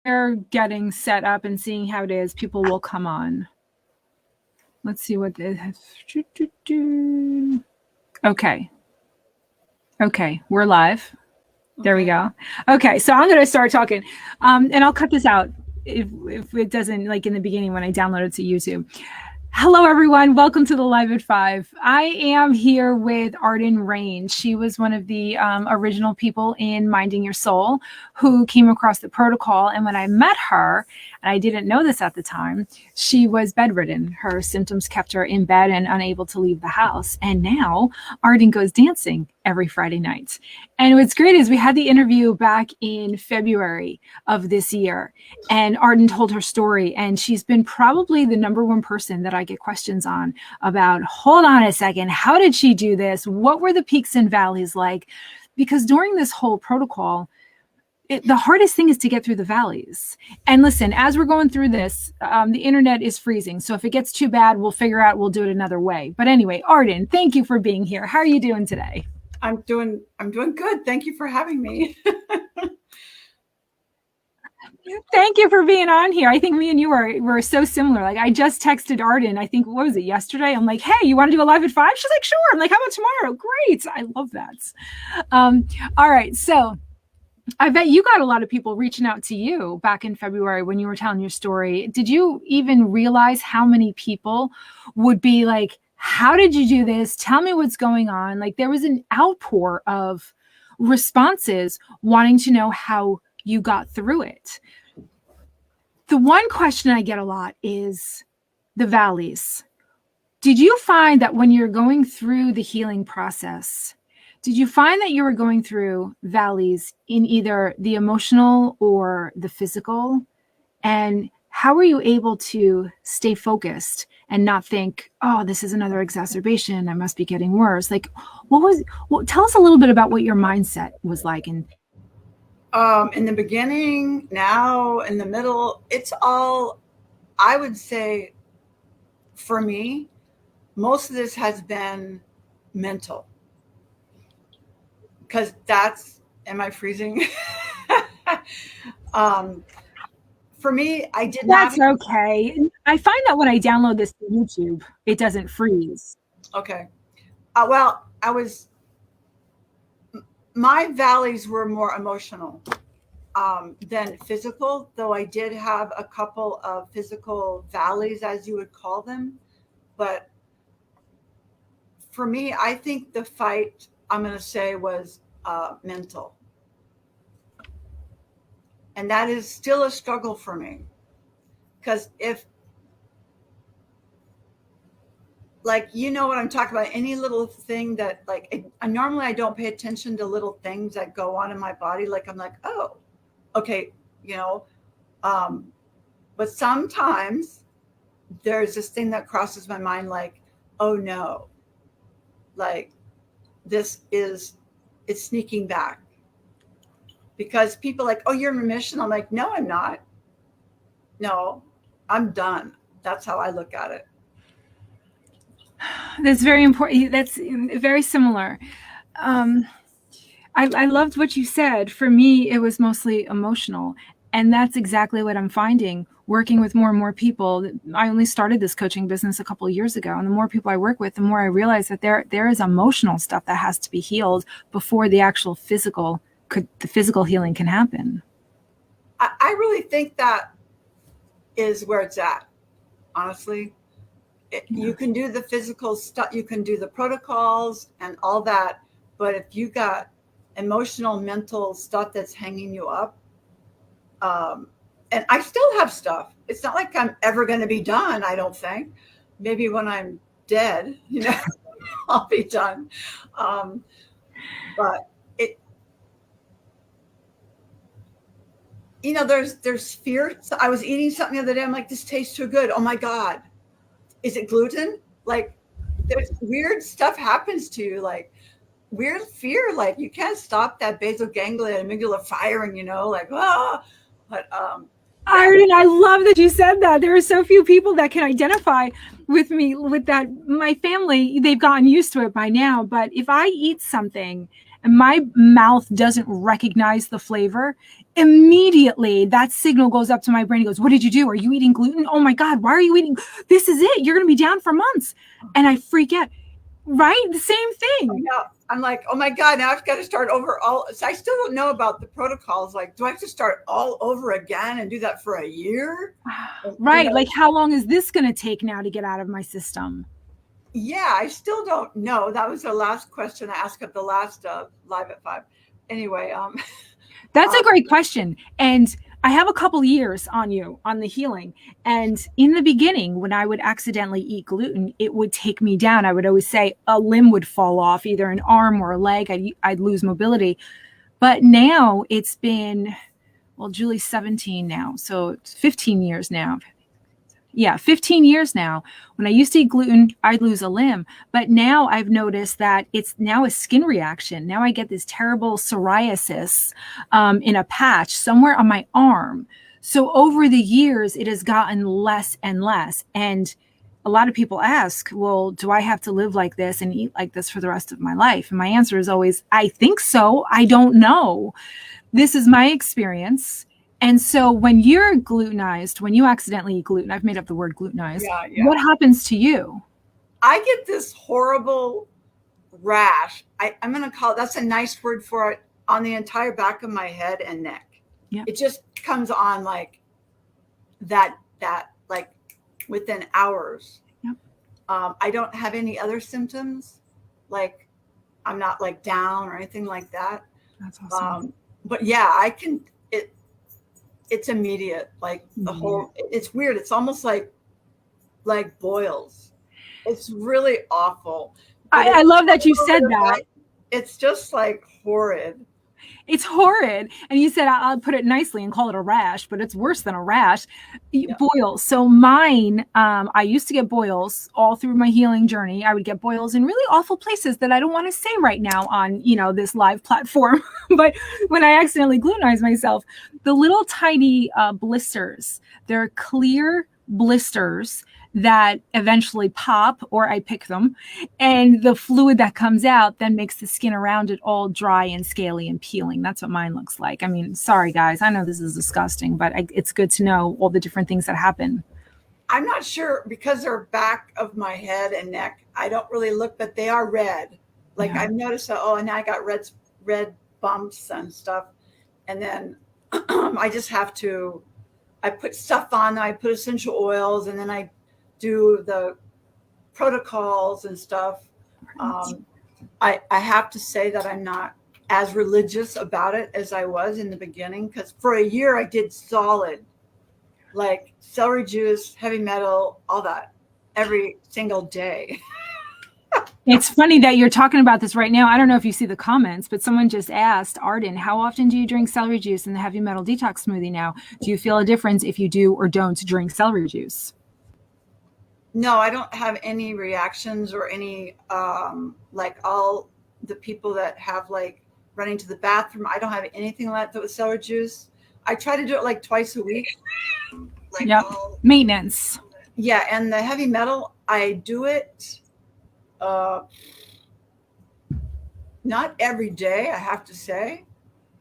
They're getting set up and seeing how it is. People will come on. Let's see what this has. Okay. Okay, we're live. There we go. Okay, so I'm going to start talking, and I'll cut this out if it doesn't, like in the beginning when I download it to YouTube. Hello, everyone. Welcome to the Live at 5. I am here with Arden and Rayne. She was one of the original people in Minding Your Soul who came across the protocol. And when I met her, and I didn't know this at the time, she was bedridden. Her symptoms kept her in bed and unable to leave the house. And now Arden goes dancing every Friday night. And what's great is we had the interview back in February of this year, and Arden told her story, and she's been probably the number one person that I get questions on about, hold on a second, how did she do this? What were the peaks and valleys like? Because during this whole protocol, the hardest thing is to get through the valleys. And listen, as we're going through this, the internet is freezing. So if it gets too bad, we'll figure out, we'll do it another way. But anyway, Arden, thank you for being here. How are you doing today? I'm doing good. Thank you for having me. Thank you for being on here. I think me and you were so similar. Like, I just texted Arden, I think, what was it, yesterday? I'm like, hey, you want to do a Live at 5? She's like, sure. I'm like, how about tomorrow? Great. I love that. All right. So I bet you got a lot of people reaching out to you back in February when you were telling your story. Did you even realize how many people would be like, how did you do this? Tell me what's going on. Like, there was an outpour of responses wanting to know how you got through it. The one question I get a lot is the valleys. Did you find that when you're going through the healing process, did you find that you were going through valleys in either the emotional or the physical? And how were you able to stay focused and not think, oh, this is another exacerbation, I must be getting worse? Like, tell us a little bit about what your mindset was like. In the beginning, now, in the middle, it's all, I would say, for me, most of this has been mental. Because am I freezing? For me, I did not. That's okay. I find that when I download this to YouTube, it doesn't freeze. Okay. Well, my valleys were more emotional than physical, though I did have a couple of physical valleys, as you would call them. But for me, I think the fight, I'm going to say, was mental. And that is still a struggle for me. Because if, like, you know what I'm talking about, any little thing that, like, normally I don't pay attention to little things that go on in my body. Like, I'm like, oh, okay, you know. But sometimes there's this thing that crosses my mind, like, oh no, like, it's sneaking back. Because people are like, oh, you're in remission. I'm like, no, I'm not. No, I'm done. That's how I look at it. That's very important. That's very similar. I loved what you said. For me, it was mostly emotional. And that's exactly what I'm finding working with more and more people. I only started this coaching business a couple of years ago. And the more people I work with, the more I realize that there is emotional stuff that has to be healed before the actual physical healing can happen. I really think that is where it's at, honestly. You can do the physical stuff, you can do the protocols and all that, but if you got emotional, mental stuff that's hanging you up, and I still have stuff. It's not like I'm ever going to be done, I don't think. Maybe when I'm dead, I'll be done. But there's fear. So I was eating something the other day. I'm like, this tastes too good. Oh my God. Is it gluten? Like, there's weird stuff happens to you, like weird fear. Like, you can't stop that basal ganglia amygdala firing, like, ah. But Arden, I love that you said that. There are so few people that can identify with me with that. My family, they've gotten used to it by now. But if I eat something and my mouth doesn't recognize the flavor, immediately that signal goes up to my brain. It goes, what did you do? Are you eating gluten? Oh my God, why are you eating? This is it. You're going to be down for months. And I freak out. Right? The same thing. Yeah. I'm like, oh my God, now I've got to start over all. So I still don't know about the protocols. Like, do I have to start all over again and do that for a year? Right. You know, like, how long is this going to take now to get out of my system? Yeah, I still don't know. That was the last question I asked at the last Live at 5. Anyway. That's a great question. And I have a couple years on you on the healing. And in the beginning, when I would accidentally eat gluten, it would take me down. I would always say a limb would fall off, either an arm or a leg. I'd lose mobility. But now it's been, well, Julie's 17 now. So it's 15 years now. Yeah, 15 years now. When I used to eat gluten, I'd lose a limb. But now I've noticed that it's now a skin reaction. Now I get this terrible psoriasis in a patch somewhere on my arm. So over the years, it has gotten less and less. And a lot of people ask, well, do I have to live like this and eat like this for the rest of my life? And my answer is always, I think so. I don't know. This is my experience. And so when you're glutenized, when you accidentally eat gluten, I've made up the word glutenized, what happens to you? I get this horrible rash. I'm going to call it, that's a nice word for it, on the entire back of my head and neck. Yeah. It just comes on like that like within hours. Yep. I don't have any other symptoms. Like I'm not like down or anything like that. That's awesome. But yeah, I can, it's immediate. Like the whole, it's weird. It's almost like boils. It's really awful. I love that you said that. It's just like horrid. It's horrid. And you said, I'll put it nicely and call it a rash, but it's worse than a rash. Yeah. Boils. So mine, I used to get boils all through my healing journey. I would get boils in really awful places that I don't want to say right now on, this live platform. But when I accidentally glutenized myself, the little tiny blisters, they're clear blisters that eventually pop, or I pick them, and the fluid that comes out then makes the skin around it all dry and scaly and peeling. That's what mine looks like. I mean, sorry guys, I know this is disgusting, but it's good to know all the different things that happen. I'm not sure, because they're back of my head and neck, I don't really look, but they are red. Like I've noticed that, and I got red bumps and stuff. And then I just have to, I put stuff on, I put essential oils, and then I do the protocols and stuff. I have to say that I'm not as religious about it as I was in the beginning, because for a year I did solid, like celery juice, heavy metal, all that every single day. It's funny that you're talking about this right now. I don't know if you see the comments, but someone just asked, Arden, how often do you drink celery juice in the heavy metal detox smoothie now? Do you feel a difference if you do or don't drink celery juice? No, I don't have any reactions or any, like all the people that have like running to the bathroom. I don't have anything like that with celery juice. I try to do it like twice a week. Like maintenance. Yeah. And the heavy metal, I do it, not every day, I have to say.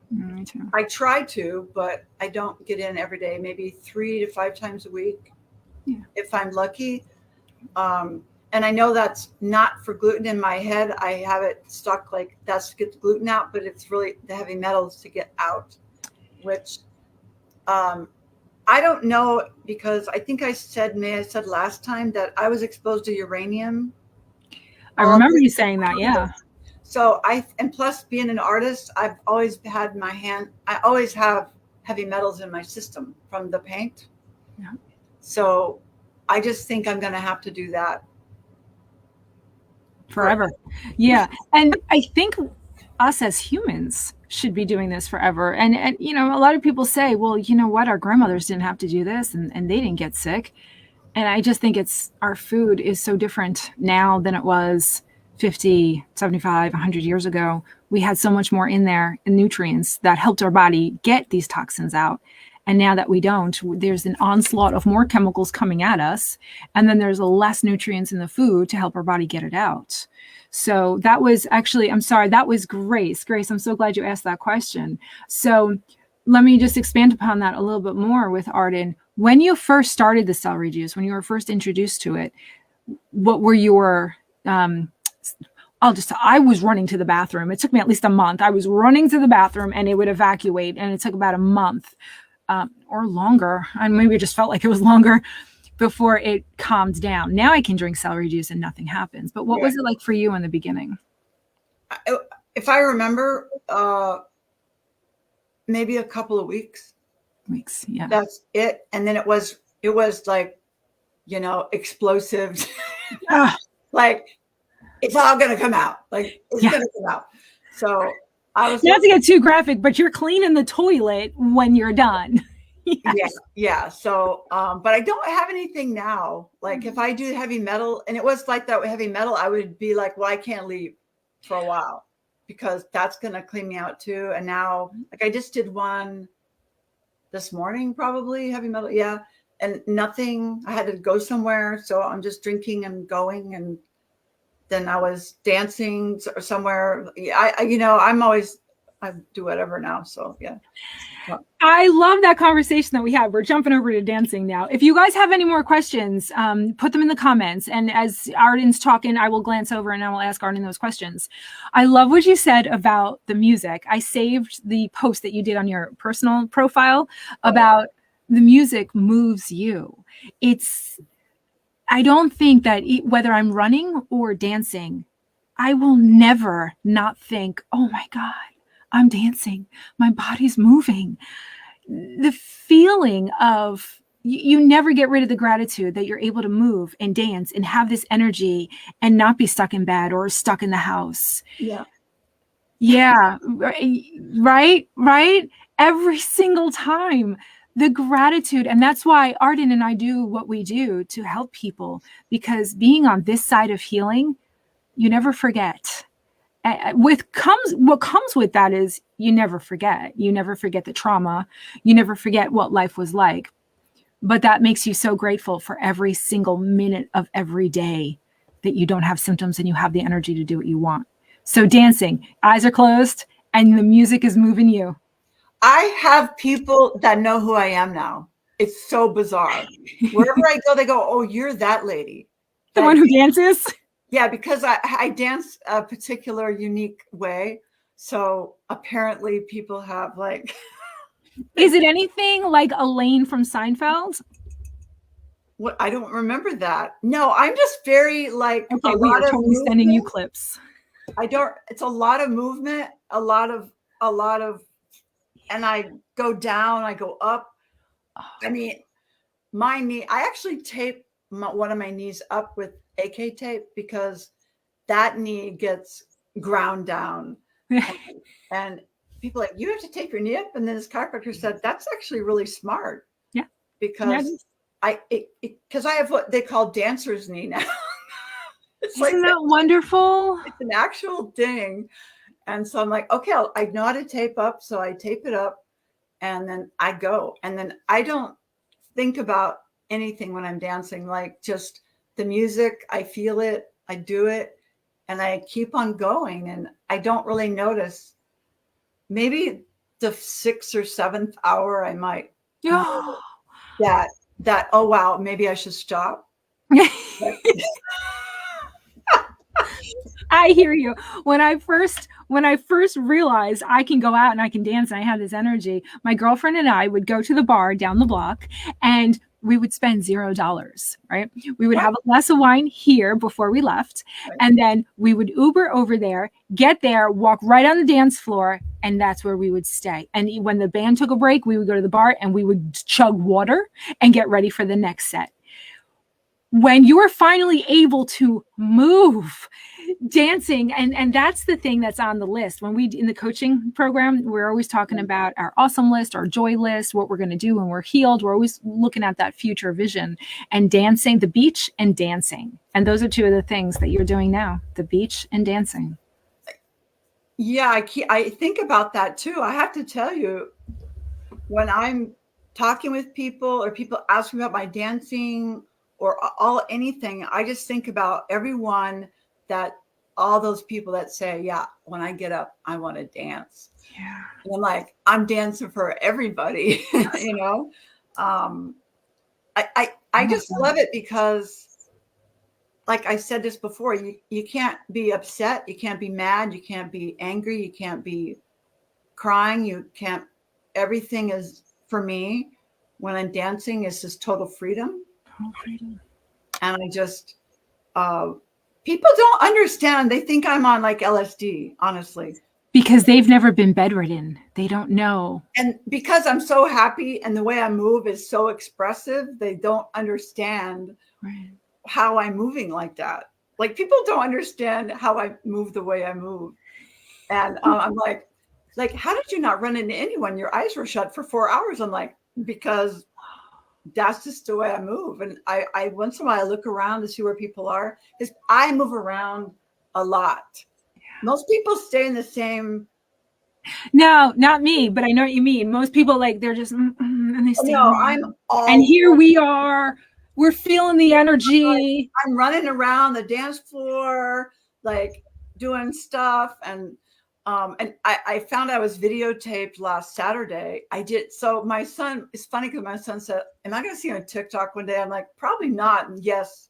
Me too. I try to, but I don't get in every day, maybe 3 to 5 times a week. Yeah. If I'm lucky. And I know that's not for gluten. In my head, I have it stuck like that's to get the gluten out, but it's really the heavy metals to get out, which I don't know, because I think I said last time that I was exposed to uranium. I remember you saying that, yeah. So and plus being an artist, I've always had I always have heavy metals in my system from the paint. Yeah. So I just think I'm going to have to do that forever. Yeah. And I think us as humans should be doing this forever. And a lot of people say, well, you know what? Our grandmothers didn't have to do this and they didn't get sick. And I just think our food is so different now than it was 50, 75, 100 years ago. We had so much more in there in nutrients that helped our body get these toxins out. And now that we don't, there's an onslaught of more chemicals coming at us. And then there's less nutrients in the food to help our body get it out. So that was actually, I'm sorry, that was Grace. Grace, I'm so glad you asked that question. So let me just expand upon that a little bit more with Arden. When you first started the celery juice, when you were first introduced to it, what were your I was running to the bathroom. It took me at least a month. I was running to the bathroom and it would evacuate. And it took about a month or longer. And maybe it just felt like it was longer before it calmed down. Now I can drink celery juice and nothing happens. But what was it like for you in the beginning? If I remember, maybe a couple of weeks. Yeah. That's it. And then it was like, explosive. Like, it's all going to come out. Like, it's going to come out. So I was not to get too graphic, but you're cleaning the toilet when you're done. Yeah. So, but I don't have anything now. Like if I do heavy metal, and it was like that with heavy metal, I would be like, well, I can't leave for a while because that's going to clean me out too. And now, like I just did one this morning, probably heavy metal. Yeah. And nothing, I had to go somewhere. So I'm just drinking and going. And then I was dancing somewhere. I do whatever now. So yeah. I love that conversation that we had. We're jumping over to dancing now. If you guys have any more questions, put them in the comments. And as Arden's talking, I will glance over and I will ask Arden those questions. I love what you said about the music. I saved the post that you did on your personal profile about the music moves you. I don't think that whether I'm running or dancing, I will never not think, oh my God, I'm dancing. My body's moving. The feeling of you never get rid of the gratitude that you're able to move and dance and have this energy and not be stuck in bed or stuck in the house. Yeah. Yeah. Right. Every single time. The gratitude. And that's why Arden and I do what we do to help people, because being on this side of healing, you never forget. What comes with that is you never forget. You never forget the trauma. You never forget what life was like. But that makes you so grateful for every single minute of every day that you don't have symptoms and you have the energy to do what you want. So dancing, eyes are closed, and the music is moving you. I have people that know who I am now. It's so bizarre. Wherever I go, they go, "Oh, you're that lady." The one who dances? Yeah, because I dance a particular unique way. So apparently people have like... Is it anything like Elaine from Seinfeld? What? I don't remember that. No, I'm just very like... Okay, we are totally sending you clips. It's a lot of movement, a lot of, and I go down, I go up. I mean, my knee, I actually tape one of my knees up with AK tape because that knee gets ground down. And people are like, you have to tape your knee up. And then this chiropractor said, that's actually really smart. Yeah. Because because I have what they call dancer's knee now. Isn't that wonderful? It's an actual thing. And so I'm like, okay, I know how to tape up. So I tape it up and then I go. And then I don't think about anything when I'm dancing, like just the music, I feel it, I do it, and I keep on going. And I don't really notice. Maybe the 6th or 7th hour, I might that, oh, wow, maybe I should stop. I hear you. When I first realized I can go out and I can dance and I have this energy, my girlfriend and I would go to the bar down the block and we would spend $0, right? We would have a glass of wine here before we left. And then we would Uber over there, get there, walk right on the dance floor. And that's where we would stay. And when the band took a break, we would go to the bar and we would chug water and get ready for the next set. When you are finally able to move, dancing, and that's the thing that's on the list. When we in the coaching program, we're always talking about our awesome list, our joy list, what we're going to do when we're healed. We're always looking at that future vision, and dancing, the beach and dancing. And those are two of the things that you're doing now, the beach and dancing. Yeah, I think about that too. I have to tell you, when I'm talking with people or people ask me about my dancing or anything, I just think about everyone that all those people that say, yeah, when I get up, I want to dance. Yeah. And I'm like, I'm dancing for everybody, you know? I just love it because, like I said this before, you can't be upset. You can't be mad. You can't be angry. You can't be crying. You can't, everything is, for me, when I'm dancing, is just total freedom. Total freedom. And I just, people don't understand. They think I'm on like LSD, honestly. Because they've never been bedridden. They don't know. And because I'm so happy and the way I move is so expressive, they don't understand how I'm moving like that. Like, people don't understand how I move the way I move. And I'm like, how did you not run into anyone? Your eyes were shut for 4 hours. I'm like, because that's just the way I move. And I once in a while I look around to see where people are, because I move around a lot. Yeah. Most people stay in the same. No, not me, but I know what you mean. Most people, like, they're just and they stay. No, I'm all. And here we are. We're feeling the energy. I'm running around the dance floor, like doing stuff, and I found I was videotaped last Saturday. I did. So my son, it's funny because my son said, am I going to see you on TikTok one day? I'm like, probably not. And yes,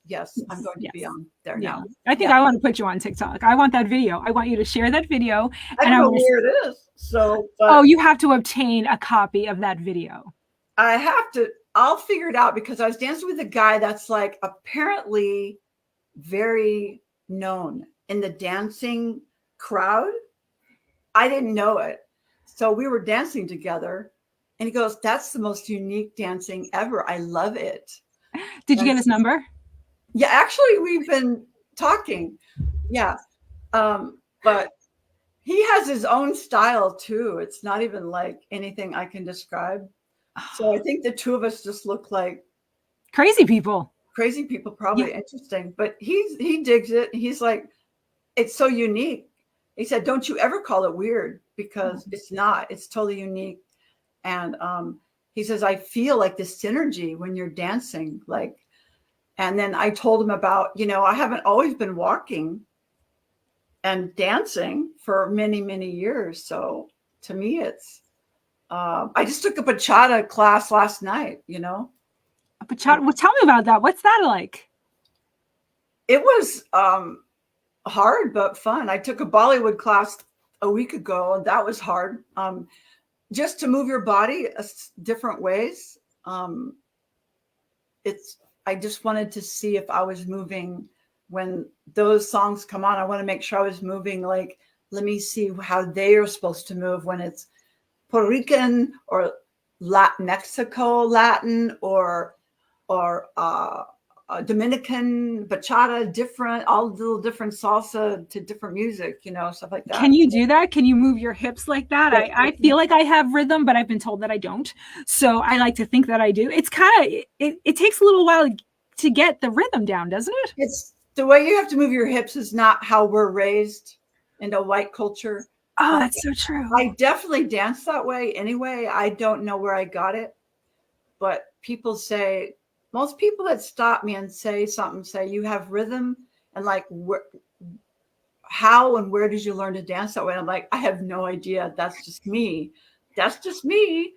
I'm going to be on there now. I think I want to put you on TikTok. I want that video. I want you to share that video. I don't know where it is. So, oh, you have to obtain a copy of that video. I have to, I'll figure it out, because I was dancing with a guy that's like apparently very known in the dancing crowd. I didn't know it. So we were dancing together and he goes, that's the most unique dancing ever. I love it. Did you get his number? Yeah, actually we've been talking. Yeah. But he has his own style too. It's not even like anything I can describe. So I think the two of us just look like crazy people. Crazy people, probably. Interesting. But he digs it. He's like, it's so unique. He said, don't you ever call it weird, because it's not. It's totally unique. And he says, I feel like this synergy when you're dancing. Like, and then I told him about, I haven't always been walking and dancing for many, many years. So to me, it's, I just took a bachata class last night, A bachata? Well, tell me about that. What's that like? It was hard but fun. I took a Bollywood class a week ago, and that was hard. Just to move your body different ways. I just wanted to see if I was moving when those songs come on. I want to make sure I was moving. Like, let me see how they are supposed to move when it's Puerto Rican or Mexico Latin or Dominican bachata, different, all little different salsa to different music, stuff like that. Can you do that? Can you move your hips like that? I feel like I have rhythm, but I've been told that I don't. So I like to think that I do. It's kind of, it takes a little while to get the rhythm down, doesn't it? It's the way you have to move your hips is not how we're raised in a white culture. Oh, that's so true. I definitely dance that way anyway. I don't know where I got it, but people say, most people that stop me and say something, say you have rhythm, and like, how and where did you learn to dance that way? And I'm like, I have no idea. That's just me. That's just me.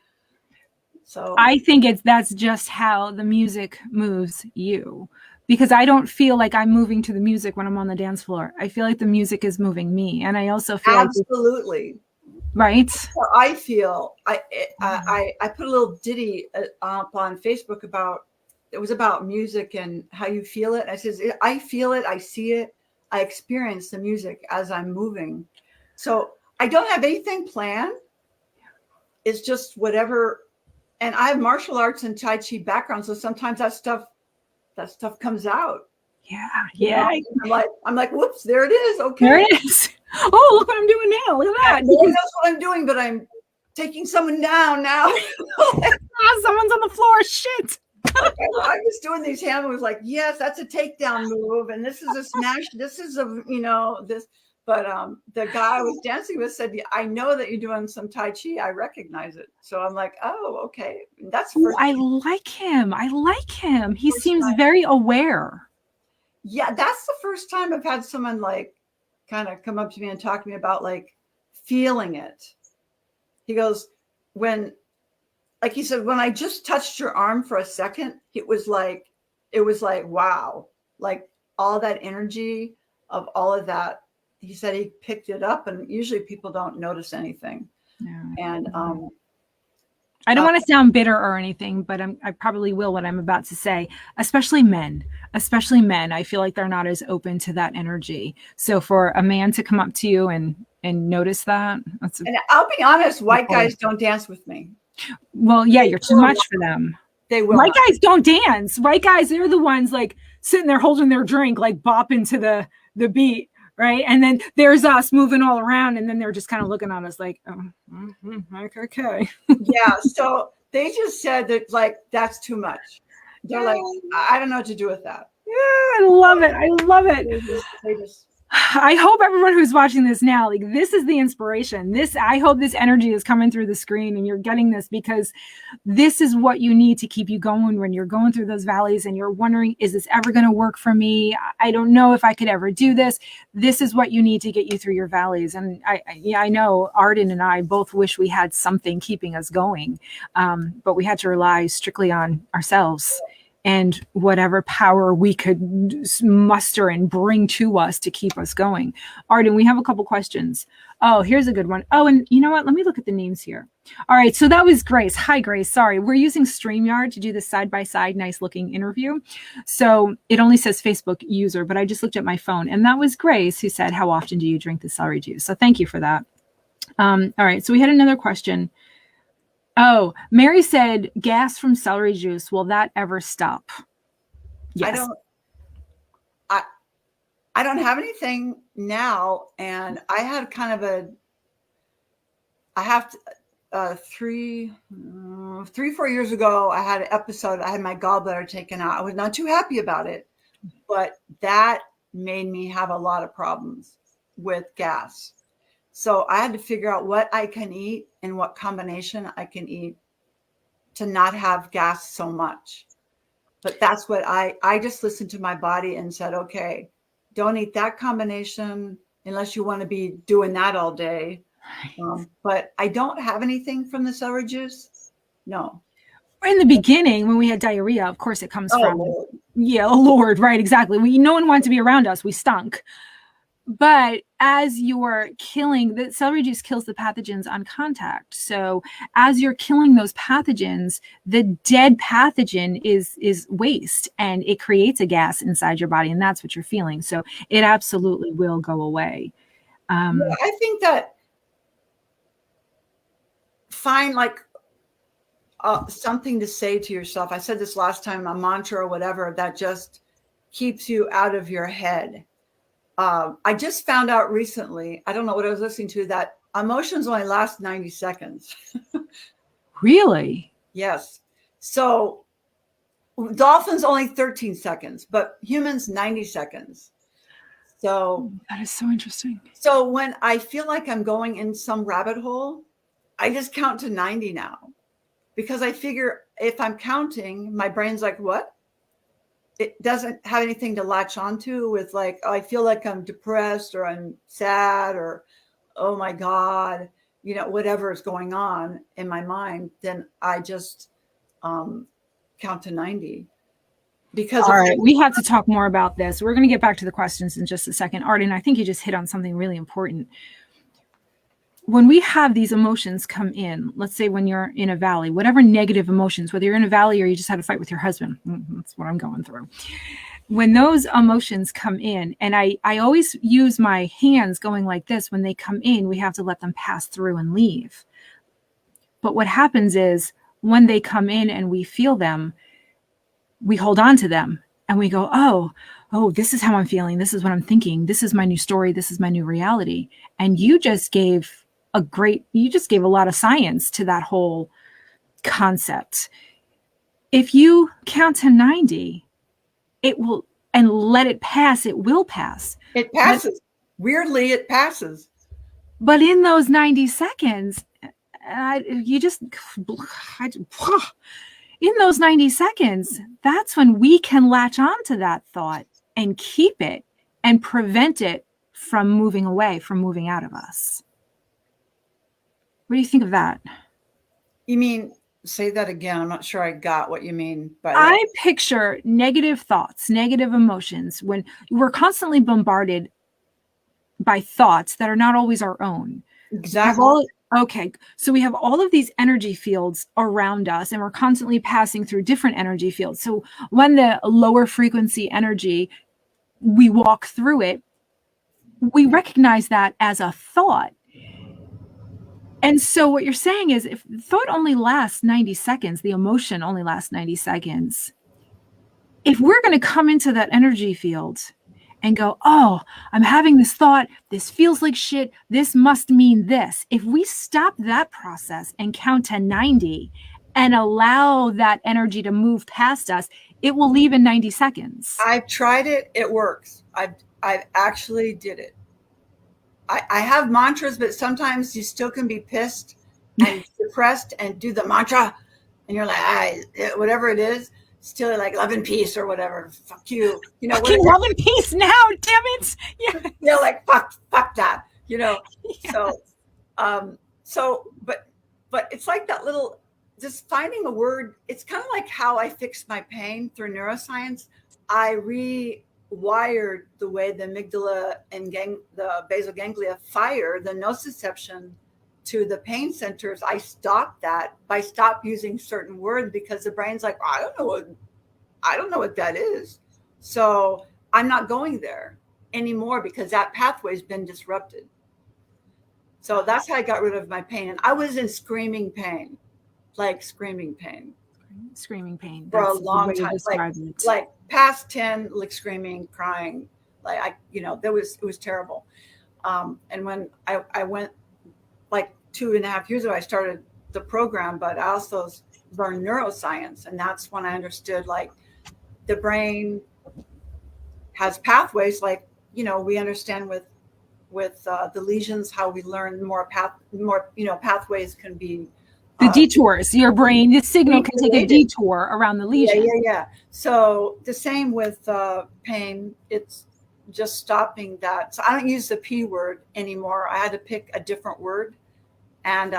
So I think that's just how the music moves you, because I don't feel like I'm moving to the music when I'm on the dance floor. I feel like the music is moving me, and I also feel absolutely right. So I feel I put a little ditty up on Facebook about. It was about music and how you feel it. I says, I feel it. I see it. I experience the music as I'm moving. So I don't have anything planned. It's just whatever. And I have martial arts and Tai Chi background. So sometimes that stuff comes out. Yeah. I'm like, whoops, there it is. Okay. There it is. Oh, look what I'm doing now. Look at that. No one knows what I'm doing, but I'm taking someone down now. Someone's on the floor. Shit. I was doing these hand moves like, yes, that's a takedown move, and this is a smash. This is this. But the guy I was dancing with said, I know that you're doing some Tai Chi. I recognize it. So I'm like, oh, okay. That's first. I like him. He seems very aware. Yeah, that's the first time I've had someone like kind of come up to me and talk to me about like feeling it. He goes, like he said, when I just touched your arm for a second, it was like, wow, like all that energy of all of that. He said he picked it up, and usually people don't notice anything. Yeah. And I don't want to sound bitter or anything, but I probably will what I'm about to say, especially men. I feel like they're not as open to that energy. So for a man to come up to you and notice that, and I'll be honest, white guys don't dance with me. Well, yeah, you're too much for them. They will. White guys don't dance. White guys, they're the ones like sitting there holding their drink, like bopping to the beat. Right. And then there's us moving all around, and then they're just kind of looking at us like, like, okay. Yeah. So they just said that, like, that's too much. They're like, I don't know what to do with that. Yeah, I love it. They just I hope everyone who's watching this now, like, this is the inspiration. I hope this energy is coming through the screen and you're getting this, because this is what you need to keep you going when you're going through those valleys and you're wondering, is this ever going to work for me? I don't know if I could ever do this. This is what you need to get you through your valleys. And I know Arden and I both wish we had something keeping us going, but we had to rely strictly on ourselves and whatever power we could muster and bring to us to keep us going. Arden, we have a couple questions. Oh, here's a good one. Oh, and you know what? Let me look at the names here. All right, so that was Grace. Hi, Grace. Sorry, we're using StreamYard to do this side-by-side nice-looking interview. So it only says Facebook user, but I just looked at my phone, and that was Grace who said, how often do you drink the celery juice? So thank you for that. All right, so we had another question. Oh, Mary said, gas from celery juice. Will that ever stop? Yes. I don't have anything now. And I had kind of I have to, 4 years ago, I had an episode. I had my gallbladder taken out. I was not too happy about it, but that made me have a lot of problems with gas. So I had to figure out what I can eat and what combination I can eat to not have gas so much. But that's what I just listened to my body and said, okay, don't eat that combination unless you want to be doing that all day. But I don't have anything from the celery juice. No. In the beginning, when we had diarrhea, of course it comes from, Lord. Yeah, oh Lord, right, exactly. No one wanted to be around us. We stunk. But as you're killing, the celery juice kills the pathogens on contact. So as you're killing those pathogens, the dead pathogen is waste, and it creates a gas inside your body, and that's what you're feeling. So it absolutely will go away. I think that find like something to say to yourself. I said this last time, a mantra or whatever that just keeps you out of your head. I just found out recently, I don't know what I was listening to, that emotions only last 90 seconds. Really? Yes. So dolphins only 13 seconds, but humans 90 seconds. So that is so interesting. So when I feel like I'm going in some rabbit hole, I just count to 90 now, because I figure if I'm counting, my brain's like, what? It doesn't have anything to latch onto with, like, oh, I feel like I'm depressed or I'm sad or, oh my God, whatever is going on in my mind. Then I just count to 90. Because all right, we have to talk more about this. We're going to get back to the questions in just a second. Arden, I think you just hit on something really important. When we have these emotions come in, let's say when you're in a valley, whatever negative emotions, whether you're in a valley or you just had a fight with your husband, that's what I'm going through. When those emotions come in, and I always use my hands going like this, when they come in, we have to let them pass through and leave. But what happens is when they come in and we feel them, we hold on to them and we go, oh, this is how I'm feeling. This is what I'm thinking. This is my new story. This is my new reality. And you just gave a lot of science to that whole concept. If you count to 90, it will, and let it pass, it will pass. It passes. Weirdly, it passes. But in those 90 seconds, in those 90 seconds, that's when we can latch on to that thought and keep it and prevent it from moving away, from moving out of us. What do you think of that? You mean, say that again. I'm not sure I got what you mean by that. I picture negative thoughts, negative emotions, when we're constantly bombarded by thoughts that are not always our own. Exactly. Okay, so we have all of these energy fields around us, and we're constantly passing through different energy fields. So when the lower frequency energy, we walk through it, we recognize that as a thought. And so what you're saying is, if thought only lasts 90 seconds, the emotion only lasts 90 seconds. If we're going to come into that energy field and go, oh, I'm having this thought, this feels like shit, this must mean this. If we stop that process and count to 90 and allow that energy to move past us, it will leave in 90 seconds. I've tried it. It works. I've actually did it. I have mantras, but sometimes you still can be pissed and depressed and do the mantra, and you're like, whatever it is, still like love and peace or whatever. Fuck you. You know, fucking love and peace now, damn it. Yeah. You're like, fuck that. You know. Yeah. But it's like that little, just finding a word. It's kind of like how I fixed my pain through neuroscience. I rewired the way the amygdala and the basal ganglia fire the nociception to the pain centers. I stopped that by using certain words, because the brain's like, I don't know what that is. So I'm not going there anymore because that pathway's been disrupted. So that's how I got rid of my pain. And I was in screaming pain, like screaming pain. Screaming pain. For a long time. Like past 10, like screaming, crying. Like it was terrible. And when I went like 2.5 years ago, I started the program, but I also learned neuroscience. And that's when I understood, like, the brain has pathways, like, we understand with the lesions, how we learn more pathways can be. The detours, your brain, the signal can take a detour around the lesion. Yeah. So the same with pain. It's just stopping that. So I don't use the P word anymore. I had to pick a different word. And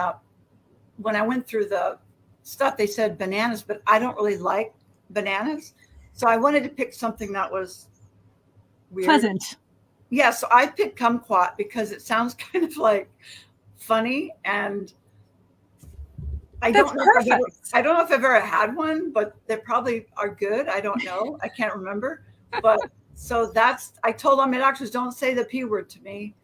when I went through the stuff, they said bananas, but I don't really like bananas. So I wanted to pick something that was weird. Pleasant. Yeah, so I picked kumquat because it sounds kind of like funny, and I don't know if I've ever had one, but they probably are good. I don't know. I can't remember. But so I told all my doctors, don't say the P word to me.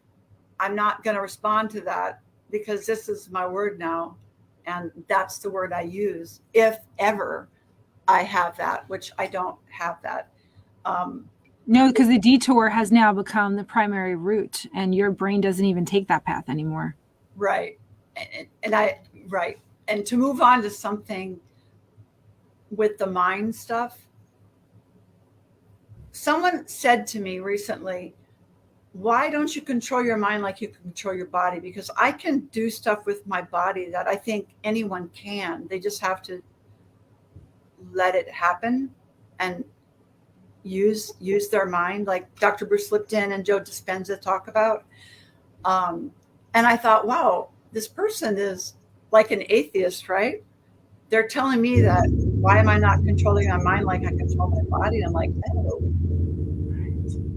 I'm not going to respond to that, because this is my word now. And that's the word I use if ever I have that, which I don't have that. No, because the detour has now become the primary route, and your brain doesn't even take that path anymore. Right. And to move on to something with the mind stuff, someone said to me recently, why don't you control your mind like you can control your body? Because I can do stuff with my body that I think anyone can. They just have to let it happen and use their mind, like Dr. Bruce Lipton and Joe Dispenza talk about. And I thought, wow, this person is like an atheist, right? They're telling me that, why am I not controlling my mind like I control my body? And I'm like, no,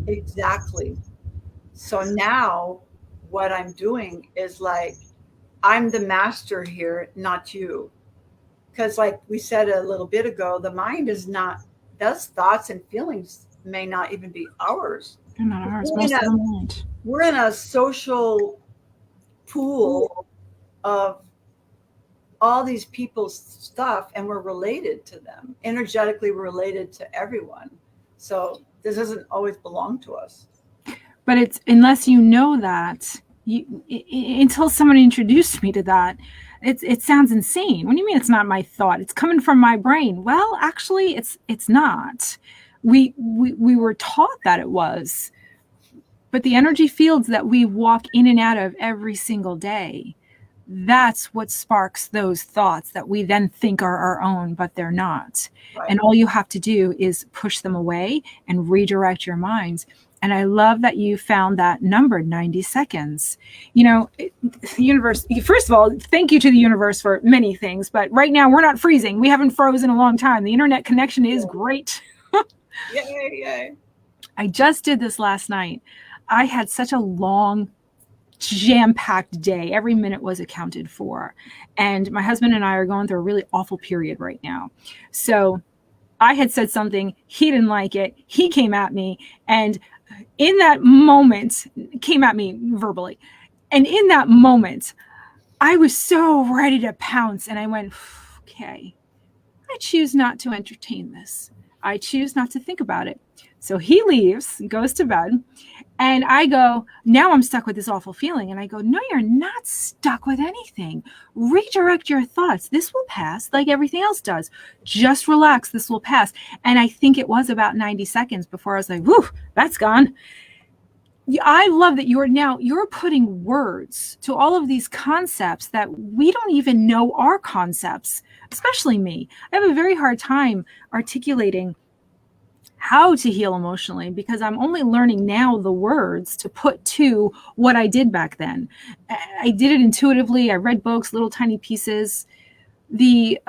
exactly. So now what I'm doing is, like, I'm the master here, not you. Because like we said a little bit ago, the mind is not, those thoughts and feelings may not even be ours. They're not ours. We're in a social pool of all these people's stuff, and we're related to them. Energetically, we're related to everyone. So this doesn't always belong to us. But it's, unless you know that, until someone introduced me to that, it sounds insane. What do you mean it's not my thought? It's coming from my brain. Well, actually, it's not. We were taught that it was. But the energy fields that we walk in and out of every single day, that's what sparks those thoughts that we then think are our own, but they're not. Right. And all you have to do is push them away and redirect your minds. And I love that you found that number, 90 seconds. You know, the universe, first of all, thank you to the universe for many things. But right now, we're not freezing. We haven't frozen a long time. The internet connection is great. Yay. I just did this last night. I had such a long, jam-packed day. Every minute was accounted for. And my husband and I are going through a really awful period right now. So I had said something, he didn't like it. He came at me, and in that moment, came at me verbally. And in that moment, I was so ready to pounce. And I went, okay, I choose not to entertain this. I choose not to think about it. So he leaves, goes to bed. And I go, now I'm stuck with this awful feeling. And I go, no, you're not stuck with anything. Redirect your thoughts. This will pass like everything else does. Just relax. This will pass. And I think it was about 90 seconds before I was like, whew, that's gone. I love that you're putting words to all of these concepts that we don't even know are concepts, especially me. I have a very hard time articulating how to heal emotionally because I'm only learning now the words to put to what I did back then. I did it intuitively. I read books, little tiny pieces. The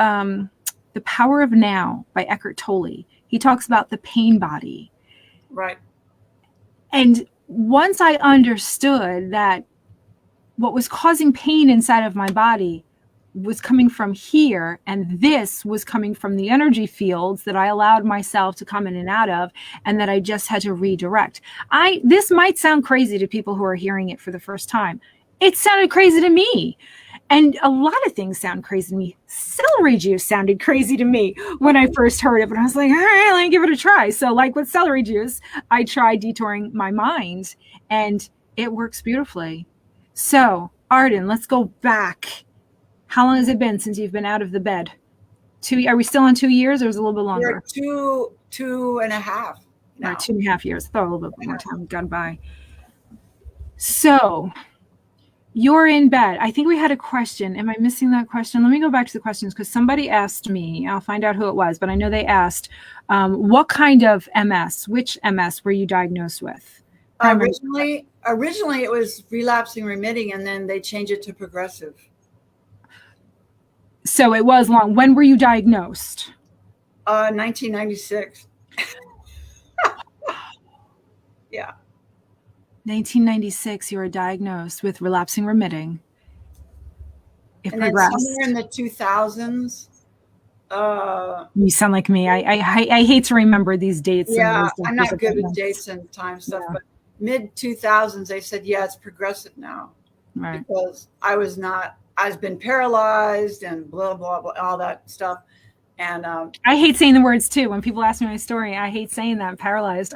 Power of Now by Eckhart Tolle. He talks about the pain body. Right. And once I understood that what was causing pain inside of my body was coming from here, and this was coming from the energy fields that I allowed myself to come in and out of, and that I just had to redirect. This might sound crazy to people who are hearing it for the first time. It sounded crazy to me. And a lot of things sound crazy to me. Celery juice sounded crazy to me when I first heard it, but I was like, all right, let me give it a try. So like with celery juice, I tried detouring my mind, and it works beautifully. So Arden, let's go back. How long has it been since you've been out of the bed? Are we still on 2 years, or is it a little bit longer? We're two and a half now. Right, 2.5 years. I thought a little bit more time had gone by. So you're in bed. I think we had a question. Am I missing that question? Let me go back to the questions because somebody asked me. I'll find out who it was, but I know they asked, what kind of MS, which MS were you diagnosed with? Originally it was relapsing remitting, and then they changed it to progressive. So it was long. When were you diagnosed? 1996. Yeah. 1996, you were diagnosed with relapsing remitting. It and progressed. Then somewhere in the 2000s. You sound like me. I hate to remember these dates. Yeah, I'm not good with dates and time stuff, but mid 2000s, they said, yeah, it's progressive now. Right. Because I've been paralyzed and blah, blah, blah, all that stuff. And I hate saying the words too. When people ask me my story, I hate saying that, paralyzed.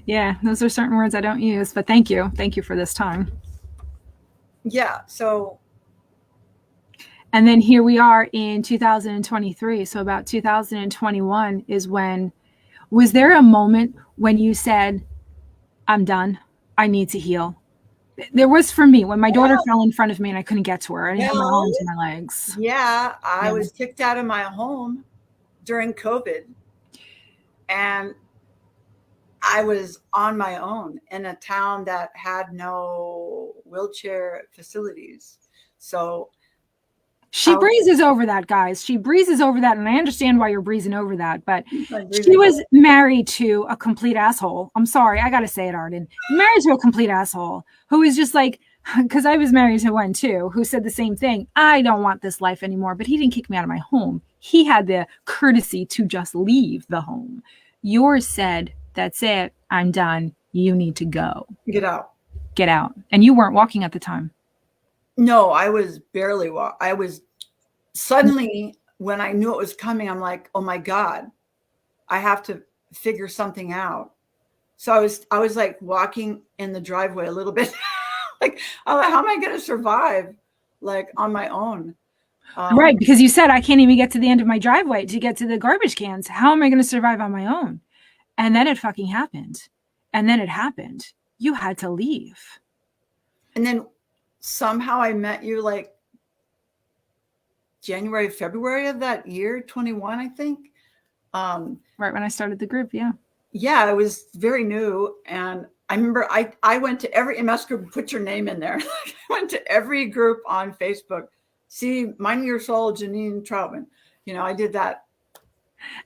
Yeah, those are certain words I don't use, but thank you. Thank you for this time. Yeah, so. And then here we are in 2023. So about 2021 is when, was there a moment when you said, I'm done, I need to heal? There was for me when my daughter fell in front of me and I couldn't get to her. I didn't have my arms and my legs. Yeah, I was kicked out of my home during COVID. And I was on my own in a town that had no wheelchair facilities. So she breezes over that, guys. She breezes over that. And I understand why you're breezing over that. But she was married to a complete asshole. I'm sorry. I got to say it, Arden. Married to a complete asshole who was just like, because I was married to one too, who said the same thing. I don't want this life anymore. But he didn't kick me out of my home. He had the courtesy to just leave the home. Yours said, that's it. I'm done. You need to go. Get out. Get out. And you weren't walking at the time. No, I was barely walking. I was suddenly, when I knew it was coming, I'm like, oh my God, I have to figure something out. So I was like walking in the driveway a little bit. Like, how am I going to survive like on my own? Right. Because you said, I can't even get to the end of my driveway to get to the garbage cans. How am I going to survive on my own? And then it fucking happened. And then it happened. You had to leave. And then somehow I met you like January, February of that year, 21, I think. Right when I started the group, yeah. yeah, it was very new. And I remember I went to every MS group, put your name in there. I went to every group on Facebook. See, Mind Your Soul, Janine Troutman. I did that.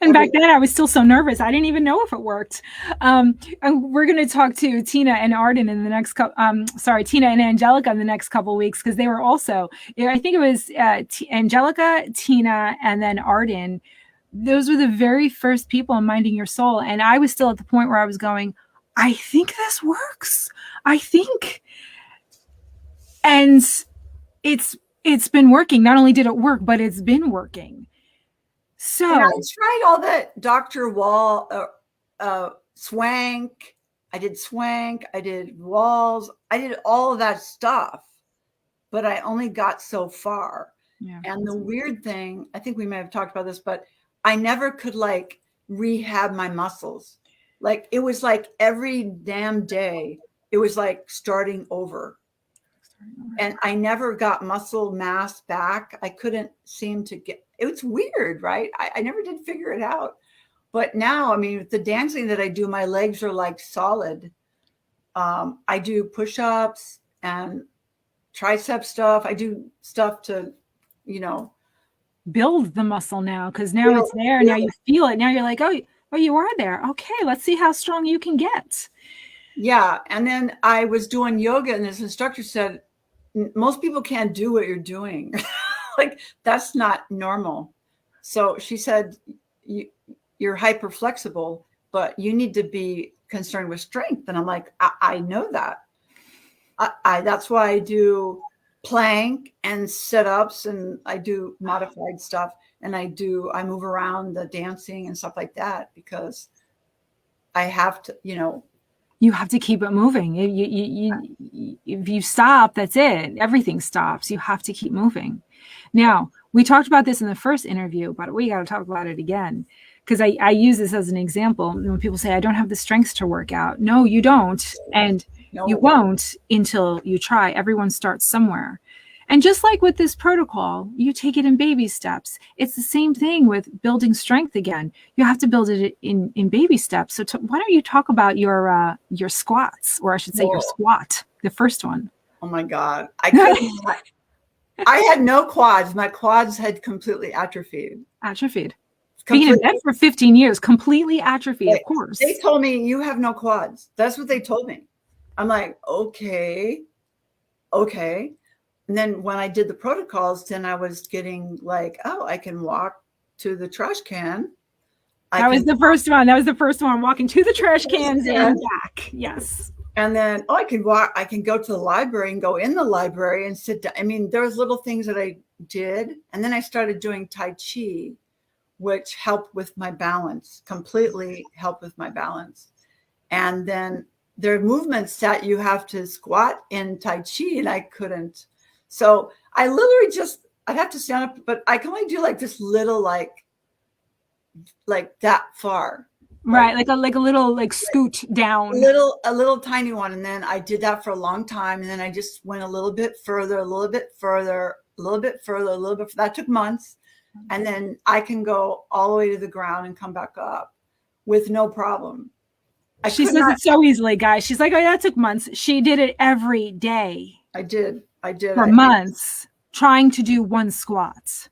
And back then I was still so nervous. I didn't even know if it worked. And we're going to talk to Tina and Arden in the next Tina and Angelica in the next couple of weeks, because they were also, I think it was Angelica, Tina, and then Arden. Those were the very first people in Minding Your Soul. And I was still at the point where I was going, I think this works. I think. And it's been working. Not only did it work, but it's been working. So and I tried all that Dr. Wall, Swank. I did Swank. I did Walls. I did all of that stuff, but I only got so far. Yeah, and the weird thing, I think we may have talked about this, but I never could like rehab my muscles. Like it was like every damn day, it was like starting over. And I never got muscle mass back. I couldn't seem to get, it was weird, right? I never did figure it out. But now, I mean, with the dancing that I do, my legs are like solid. I do push-ups and tricep stuff. I do stuff to, build the muscle now, because now it's there. Now you feel it. Now you're like, oh, you are there. Okay, let's see how strong you can get. Yeah. And then I was doing yoga, and this instructor said, most people can't do what you're doing. Like, that's not normal. So she said, you're hyper flexible, but you need to be concerned with strength. And I'm like, I know that. That's why I do plank and sit-ups, and I do modified stuff. And I move around the dancing and stuff like that, because I have to, you have to keep it moving. If you stop, that's it. Everything stops. You have to keep moving. Now, we talked about this in the first interview, but we got to talk about it again, because I use this as an example. When people say, I don't have the strength to work out. No, you don't. And you won't until you try. Everyone starts somewhere. And just like with this protocol, you take it in baby steps. It's the same thing with building strength again. You have to build it in baby steps. So why don't you talk about your squats, or I should say your squat, the first one. Oh my God. I had no quads. My quads had completely atrophied. Being in bed for 15 years, completely atrophied, of course. They told me, you have no quads. That's what they told me. I'm like, okay. And then when I did the protocols, then I was getting like, oh, I can walk to the trash can. That was the first one, walking to the trash cans and back. Yes. And then, I can walk, I can go to the library and go in the library and sit down. I mean, there was little things that I did. And then I started doing Tai Chi, which helped with my balance, completely helped with my balance. And then there are movements that you have to squat in Tai Chi, and I couldn't. So I literally I'd have to stand up, but I can only do like this little, like that far. Right. Like a little, like scoot down. A little tiny one. And then I did that for a long time. And then I just went a little bit further, a little bit further, a little bit further, a little bit. That took months. And then I can go all the way to the ground and come back up with no problem. She says it so easily, guys. She's like, oh, yeah, that took months. She did it every day. I did. For months, trying to do one squat.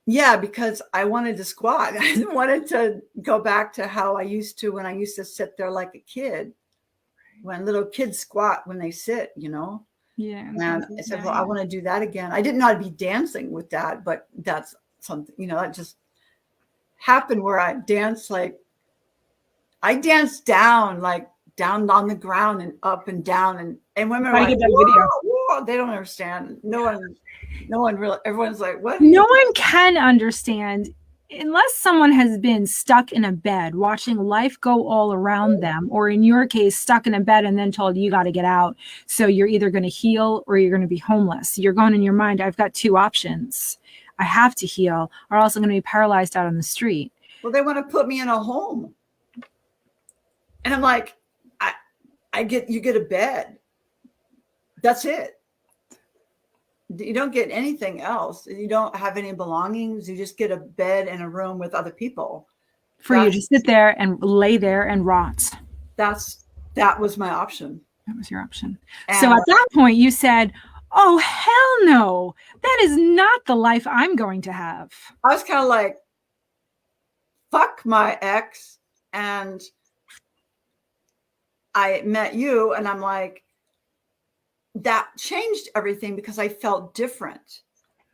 Yeah, because I wanted to squat. I wanted to go back to how I used to when I used to sit there like a kid. When little kids squat when they sit, Yeah. And I said, well, I want to do that again. I didn't know I'd be dancing with that, but that's something, that just happened where I danced down on the ground and up and down. And women are like, whoa, they don't understand. No one really, everyone's like, what? No one can understand unless someone has been stuck in a bed watching life go all around them, or in your case, stuck in a bed and then told you got to get out. So you're either going to heal or you're going to be homeless. You're going in your mind, I've got two options. I have to heal, or else I'm going to be paralyzed out on the street. Well, they want to put me in a home. And I'm like, you get a bed. That's it. You don't get anything else. You don't have any belongings. You just get a bed and a room with other people. for you to sit there and lay there and rot. That was my option. That was your option. And so at that point you said, oh, hell no, that is not the life I'm going to have. I was kind of like, fuck my ex. And I met you, and I'm like, that changed everything because I felt different.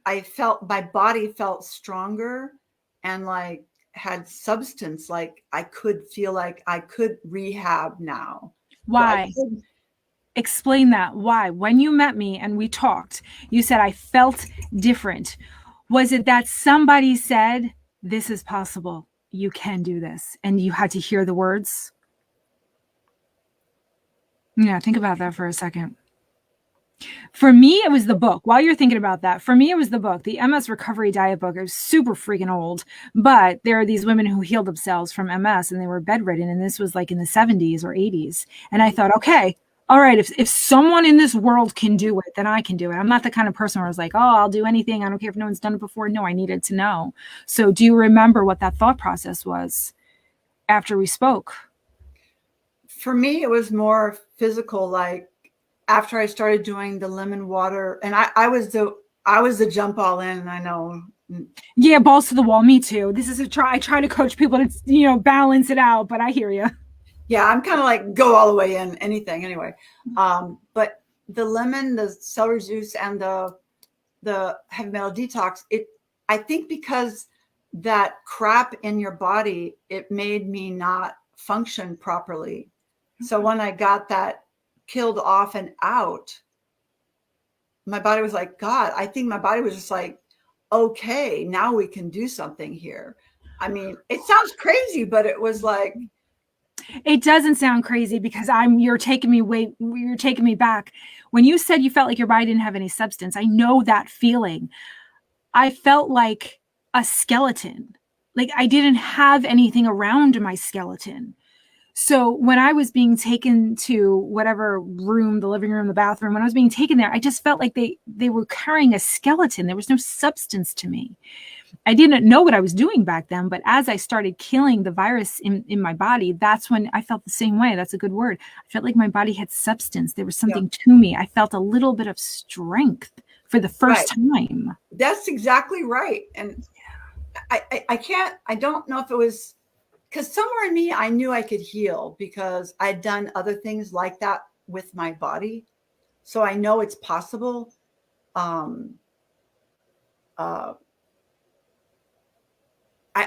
I felt my body felt stronger and like had substance. Like I could feel like I could rehab now. Why? Explain that. Why? When you met me and we talked, you said I felt different. Was it that somebody said, this is possible, you can do this, and you had to hear the words? Yeah, think about that for a second. For me, it was the book. While you're thinking about that, for me, it was the book, the MS Recovery Diet book. It was super freaking old, but there are these women who healed themselves from MS and they were bedridden. And this was like in the 70s or 80s. And I thought, okay, all right, if someone in this world can do it, then I can do it. I'm not the kind of person where I was like, oh, I'll do anything. I don't care if no one's done it before. No, I needed to know. So do you remember what that thought process was after we spoke? For me, it was more physical, like, after I started doing the lemon water, and I was the jump all in. I know. Yeah, balls to the wall. Me too. This is I try to coach people to balance it out, but I hear you. Yeah, I'm kind of like go all the way in anything anyway. But the lemon, the celery juice, and the heavy metal detox. I think because that crap in your body, it made me not function properly. So when I got that killed off and out, my body was like, God, I think my body was just like, okay, now we can do something here. I mean, it sounds crazy, but it was like, it doesn't sound crazy because you're taking me back. When you said you felt like your body didn't have any substance, I know that feeling. I felt like a skeleton. Like I didn't have anything around my skeleton. So when I was being taken to whatever room, the living room, the bathroom, when I was being taken there, I just felt like they were carrying a skeleton. There was no substance to me. I didn't know what I was doing back then, but as I started killing the virus in my body, that's when I felt the same way. That's a good word. I felt like my body had substance. There was something to me. I felt a little bit of strength for the first time. That's exactly right. And I don't know if it was, because somewhere in me, I knew I could heal because I'd done other things like that with my body. So I know it's possible. I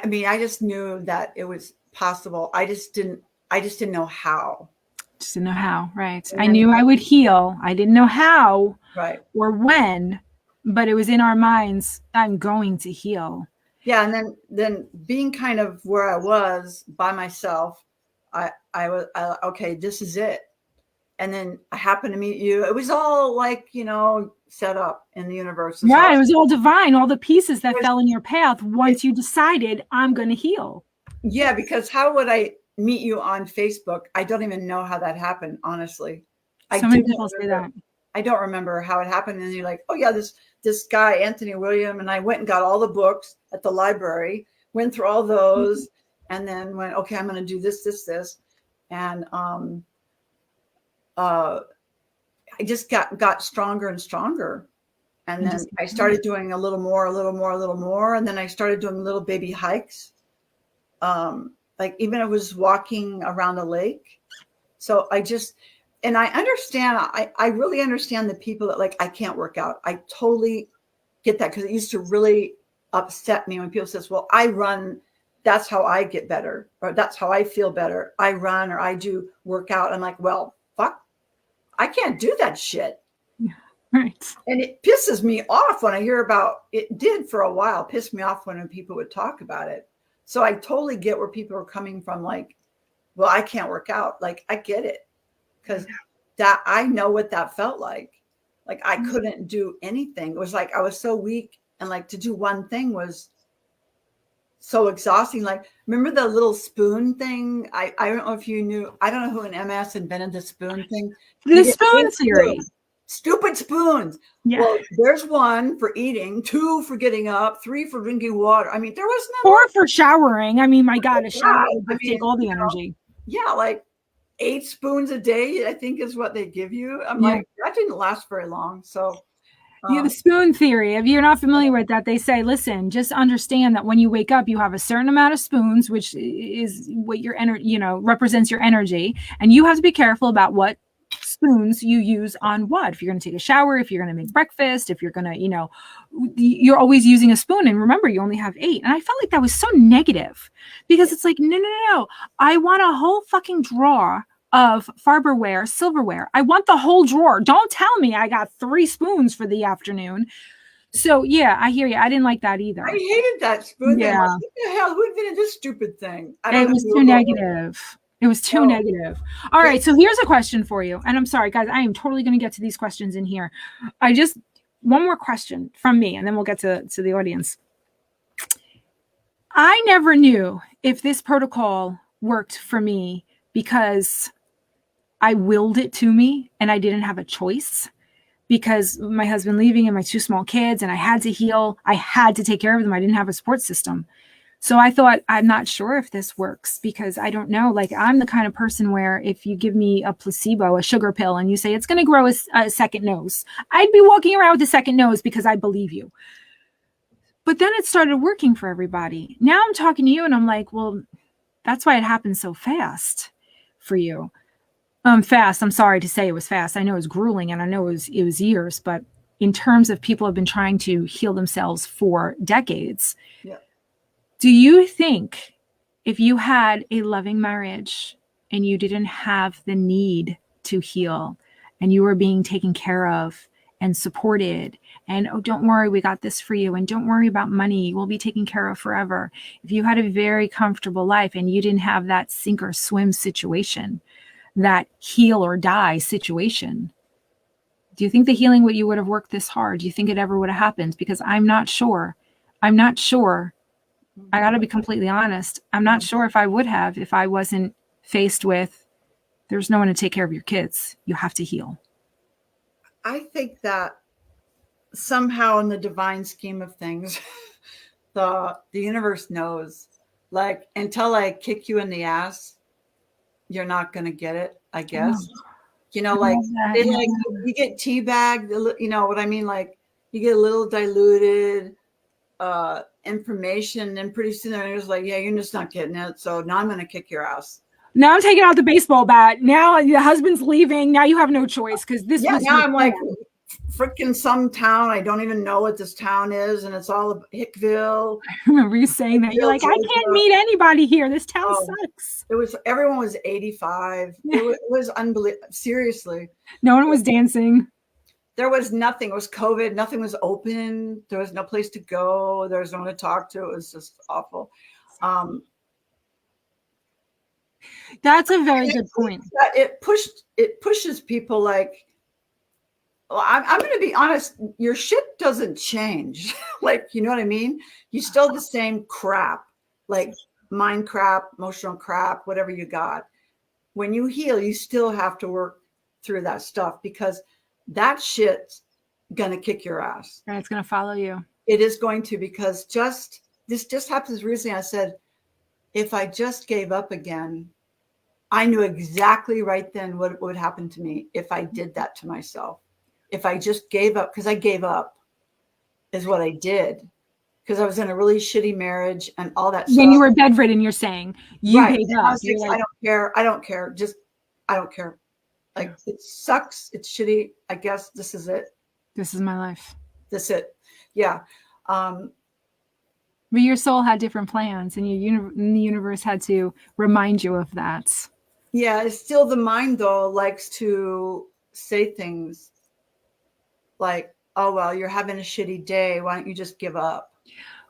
mean, I just knew that it was possible. I just didn't know how. Just didn't know how, right? I knew I would heal. I didn't know how, right, or when, but it was in our minds, I'm going to heal. Yeah, and then being kind of where I was by myself, I was okay, this is it. And then I happened to meet you. It was all like, set up in the universe. Right, it was all divine, all the pieces that fell in your path once you decided I'm going to heal. Yeah, because how would I meet you on Facebook? I don't even know how that happened, honestly. So many people say that. I don't remember how it happened. And you're like, oh yeah, this guy, Anthony William, and I went and got all the books at the library, went through all those, and then went, okay, I'm going to do this. And I just got stronger and stronger. And then I started doing a little more. And then I started doing little baby hikes. Like even I was walking around a lake. So and I understand, I really understand the people that like, I can't work out. I totally get that because it used to really upset me when people says, well, I run, that's how I get better, or that's how I feel better. I run or I do workout. I'm like, well, fuck, I can't do that shit. Right. And it pisses me off when I hear about it. Did for a while piss me off when people would talk about it. So I totally get where people are coming from. Like, well, I can't work out. Like, I get it. Because that I know what that felt like. Like I couldn't do anything. It was like I was so weak, and like to do one thing was so exhausting. Like remember the little spoon thing? I don't know if you knew. I don't know who in MS invented the spoon thing. The spoon theory. Stupid spoons. Yeah. Well, there's 1 for eating, 2 for getting up, 3 for drinking water. I mean, there was no 4 for showering. I mean, my God, a shower would I just mean, take all the energy. yeah, like 8 spoons a day, I think is what they give you. I'm Yeah. like, that didn't last very long. So Yeah, the spoon theory. If you're not familiar with that, they say, listen, just understand that when you wake up, you have a certain amount of spoons, which is what your energy, represents your energy. And you have to be careful about what spoons you use on what. If you're going to take a shower, if you're going to make breakfast, if you're going to, you're always using a spoon. And remember, you only have 8. And I felt like that was so negative because it's like, no. I want a whole fucking drawer of Farberware silverware. I want the whole drawer. Don't tell me I got 3 spoons for the afternoon. So yeah, I hear you. I didn't like that either. I hated that spoon thing. Yeah. Like, what the hell? Who invented this stupid thing? It was too negative. It was too negative. All right. So here's a question for you. And I'm sorry, guys, I am totally going to get to these questions in here. One more question from me, and then we'll get to the audience. I never knew if this protocol worked for me because I willed it to me and I didn't have a choice because my husband leaving and my 2 small kids, and I had to heal. I had to take care of them. I didn't have a support system. So I thought, I'm not sure if this works because I don't know. Like, I'm the kind of person where if you give me a placebo, a sugar pill, and you say it's going to grow a second nose, I'd be walking around with a second nose because I believe you. But then it started working for everybody. Now I'm talking to you and I'm like, well, that's why it happened so fast for you. Fast. I'm sorry to say it was fast. I know it was grueling and I know it was years, but in terms of people have been trying to heal themselves for decades. Yeah. Do you think if you had a loving marriage and you didn't have the need to heal and you were being taken care of and supported and, oh, don't worry, we got this for you, and don't worry about money, we'll be taken care of forever. If you had a very comfortable life and you didn't have that sink or swim situation, that heal or die situation, do you think the healing would have worked this hard? Do you think it ever would have happened? Because I'm not sure. I got to be completely honest. I'm not sure if I would have if I wasn't faced with, there's no one to take care of your kids. You have to heal. I think that somehow in the divine scheme of things, the universe knows, like, until I kick you in the ass, you're not going to get it, I guess. Like you get teabagged, you know what I mean? Like you get a little diluted information, and pretty soon they're just like, yeah, you're just not getting it. So now I'm going to kick your ass. Now I'm taking out the baseball bat. Now your husband's leaving. Now you have no choice because this. Yeah, now I'm like freaking some town. I don't even know what this town is, and it's all Hickville. I remember you saying that. You're like, I can't meet anybody here. This town sucks. Everyone was 85. It was unbelievable. Seriously. No one was dancing. There was nothing. It was COVID. Nothing was open. There was no place to go. There was no one to talk to. It was just awful. That's a very good point. It pushes people like, well, I'm going to be honest. Your shit doesn't change. Like, you know what I mean? You still the same crap, like mind crap, emotional crap, whatever you got. When you heal, you still have to work through that stuff because that shit's going to kick your ass. And it's going to follow you. It is going to, because this just happens recently. I said, if I just gave up again, I knew exactly right then what would happen to me if I did that to myself. If I just gave up, because I gave up is what I did, because I was in a really shitty marriage and all that stuff. When you were bedridden, you're saying you gave up. I don't care. I don't care. Just, I don't care. Like, it sucks. It's shitty. I guess this is it. This is my life. This is it. Yeah. But your soul had different plans, and the universe had to remind you of that. Yeah, it's still the mind, though, likes to say things like, oh, well, you're having a shitty day. Why don't you just give up?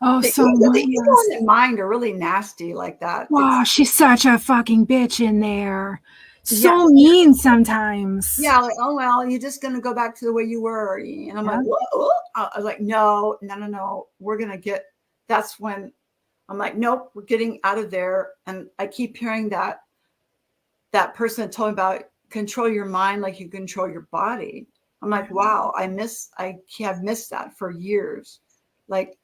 Oh, so the ego and the mind are really nasty like that. Wow, she's such a fucking bitch in there. So mean sometimes. Yeah, like, oh, well, you're just going to go back to the way you were. And I'm like, whoa. I was like, no. We're going to get, that's when I'm like, nope, we're getting out of there. And I keep hearing that person told me about control your mind like you control your body. I'm like, wow, I have missed that for years. Like,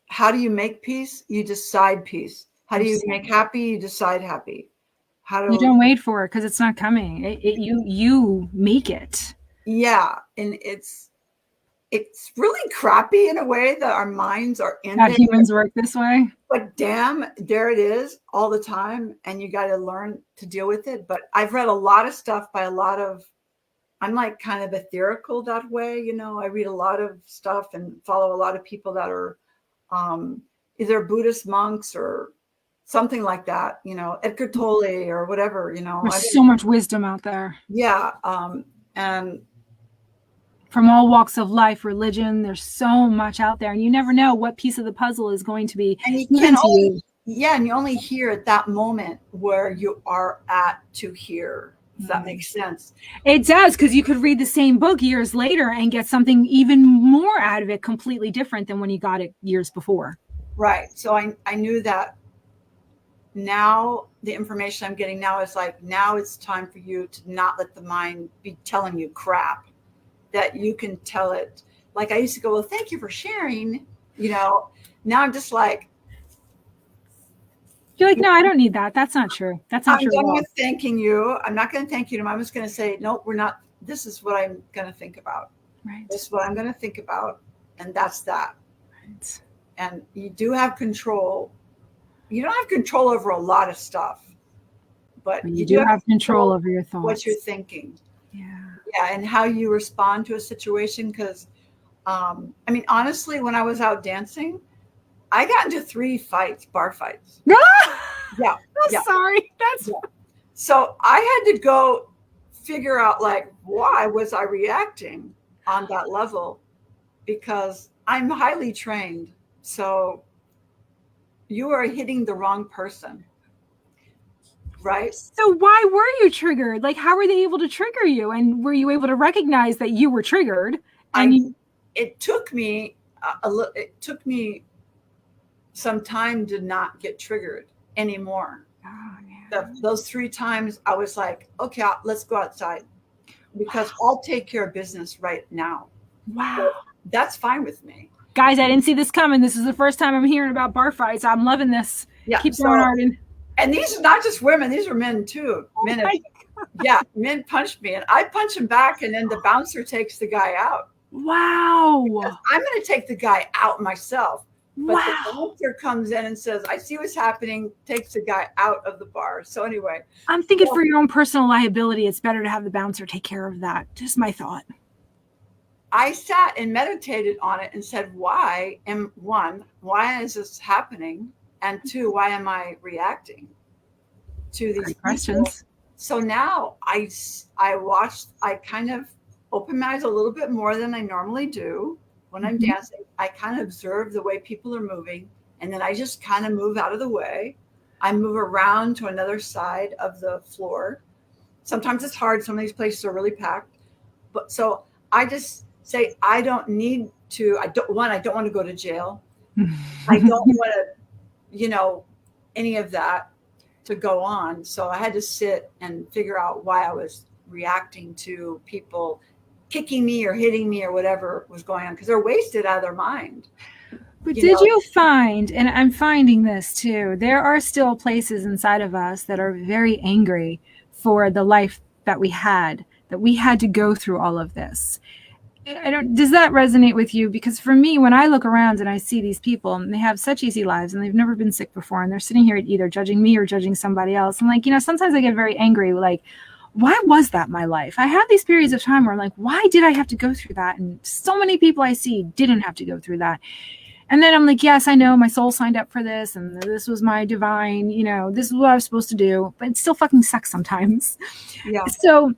how do you make peace? You decide peace. How do you make happy? You decide happy. You don't wait for it because it's not coming. You make it. Yeah, and it's really crappy in a way that our minds are in Not it. Humans work this way. But damn, there it is all the time, and you got to learn to deal with it. But I've read a lot of stuff by I'm like kind of etherical that way, you know. I read a lot of stuff and follow a lot of people that are either Buddhist monks or something like that, you know, Edgar Tolle or whatever, you know. There's so much wisdom out there. Yeah. And from all walks of life, religion, there's so much out there, and you never know what piece of the puzzle is going to be given to you. Yeah, and you only hear at that moment where you are at to hear. If that makes sense. It does, because you could read the same book years later and get something even more out of it, completely different than when you got it years before. Right. So I knew that now the information I'm getting now is like, now it's time for you to not let the mind be telling you crap, that you can tell it. Like I used to go, well, thank you for sharing, you know. Now I'm just like, you're like, no, I don't need that. That's not true. That's not true. I'm done with thanking you. I'm not going to thank you. I'm just going to say, no, we're not. This is what I'm going to think about. Right. This is what I'm going to think about. And that's that. Right. And you do have control. You don't have control over a lot of stuff, but you do have control over your thoughts. What you're thinking. Yeah. Yeah. And how you respond to a situation. Because, I mean, honestly, when I was out dancing, I got into 3 bar fights. Yeah. I'm sorry. So I had to go figure out, like, why was I reacting on that level? Because I'm highly trained. So you are hitting the wrong person. Right? So why were you triggered? Like, how were they able to trigger you? And were you able to recognize that you were triggered? And it took me some time to not get triggered anymore. Those 3 times I was like, okay, let's go outside because I'll take care of business right now. Wow. So that's fine with me. Guys, I didn't see this coming. This is the first time I'm hearing about bar fights. I'm loving this. Yeah. Keep going, Arden. And these are not just women. These are men too. Men punched me and I punch him back. And then the bouncer takes the guy out. Wow. Because I'm going to take the guy out myself. But the bouncer comes in and says, I see what's happening, takes the guy out of the bar. So anyway. I'm thinking for your own personal liability, it's better to have the bouncer take care of that. Just my thought. I sat and meditated on it and said, why is this happening? And 2, why am I reacting to these questions? So now I kind of open my eyes a little bit more than I normally do. When I'm dancing, I kind of observe the way people are moving, and then I just kind of move out of the way. I move around to another side of the floor. Sometimes it's hard. Some of these places are really packed. But so I just say, I don't want to go to jail. I don't want to, any of that to go on. So I had to sit and figure out why I was reacting to people kicking me or hitting me or whatever was going on, because they're wasted out of their mind. But did you find, and I'm finding this too, there are still places inside of us that are very angry for the life that we had to go through all of this. Does that resonate with you? Because for me, when I look around and I see these people and they have such easy lives and they've never been sick before and they're sitting here either judging me or judging somebody else. And like, sometimes I get very angry, like, why was that my life? I have these periods of time where I'm like, why did I have to go through that? And so many people I see didn't have to go through that. And then I'm like, yes, I know my soul signed up for this. And this was my divine, this is what I was supposed to do. But it still fucking sucks sometimes. Yeah. So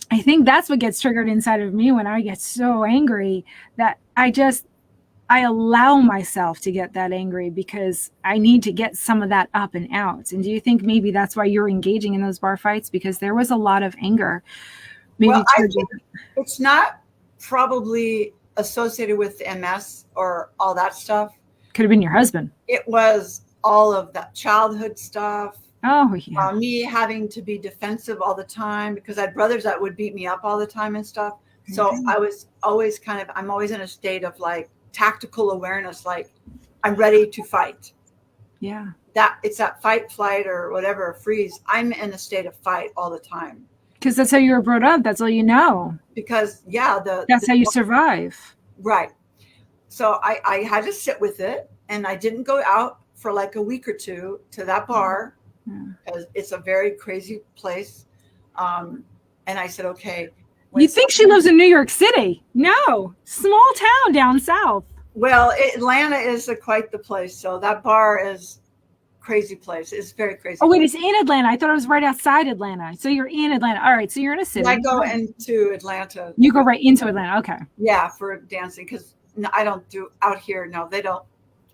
I think that's what gets triggered inside of me when I get so angry that I allow myself to get that angry because I need to get some of that up and out. And do you think maybe that's why you're engaging in those bar fights? Because there was a lot of anger. Well, I think it's not probably associated with MS or all that stuff. Could have been your husband. It was all of that childhood stuff. Oh, yeah. Me having to be defensive all the time because I had brothers that would beat me up all the time and stuff. So I was always I'm always in a state of like tactical awareness, like I'm ready to fight. Yeah. That it's that fight, flight, or whatever, freeze. I'm in a state of fight all the time. Because that's how you were brought up. That's all you know. Because that's how you survive. Right. So I had to sit with it, and I didn't go out for like a week or two to that bar. Because it's a very crazy place. And I said, okay. You think she lives in New York City? No, small town down south. Well, Atlanta is quite the place. So that bar is crazy place. It's very crazy. Oh, wait, it's in Atlanta. I thought it was right outside Atlanta. So you're in Atlanta. All right. So you're in a city. I go into Atlanta. You go right into Atlanta. Okay. Yeah, for dancing. Because I don't do out here. No, they don't.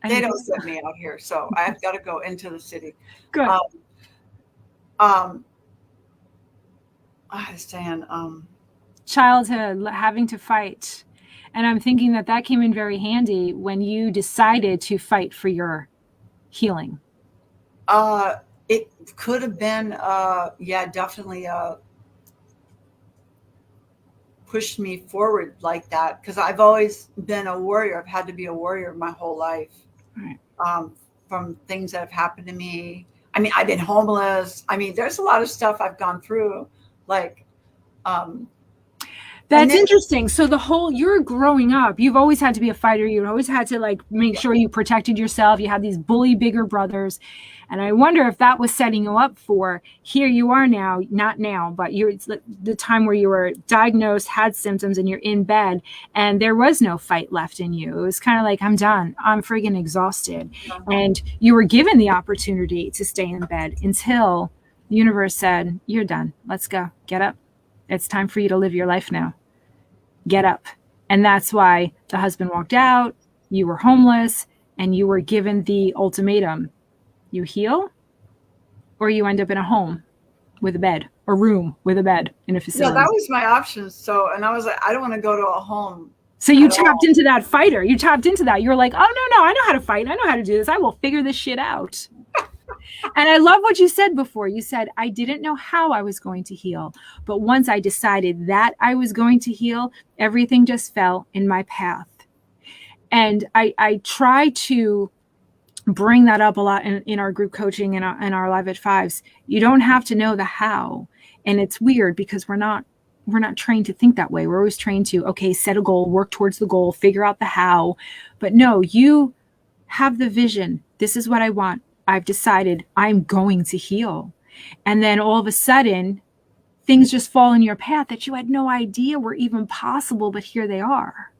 They don't set me out here. So I've got to go into the city. Good. I was saying, childhood, having to fight. And I'm thinking that came in very handy when you decided to fight for your healing. It could have been, definitely pushed me forward like that. Because I've always been a warrior. I've had to be a warrior my whole life. Right. From things that have happened to me. I mean, I've been homeless. I mean, there's a lot of stuff I've gone through. Like, that's interesting. So you're growing up, you've always had to be a fighter. You've always had to like make sure you protected yourself. You had these bully bigger brothers. And I wonder if that was setting you up for here you are now, not now, but it's the time where you were diagnosed, had symptoms, and you're in bed and there was no fight left in you. It was kind of like, I'm done. I'm friggin' exhausted. And you were given the opportunity to stay in bed until the universe said, you're done. Let's go. Get up. It's time for you to live your life now. Get up. And that's why the husband walked out, you were homeless, and you were given the ultimatum. You heal, or you end up in a home with a bed, or room with a bed in a facility. Yeah, that was my option. So, and I was like, I don't want to go to a home. So you tapped into that fighter. You tapped into that. You were like, oh, no, I know how to fight. I know how to do this. I will figure this shit out. And I love what you said before. You said, I didn't know how I was going to heal. But once I decided that I was going to heal, everything just fell in my path. And I try to bring that up a lot in our group coaching and our Live at Fives. You don't have to know the how. And it's weird because we're not trained to think that way. We're always trained to, okay, set a goal, work towards the goal, figure out the how. But no, you have the vision. This is what I want. I've decided I'm going to heal. And then all of a sudden, things just fall in your path that you had no idea were even possible, but here they are.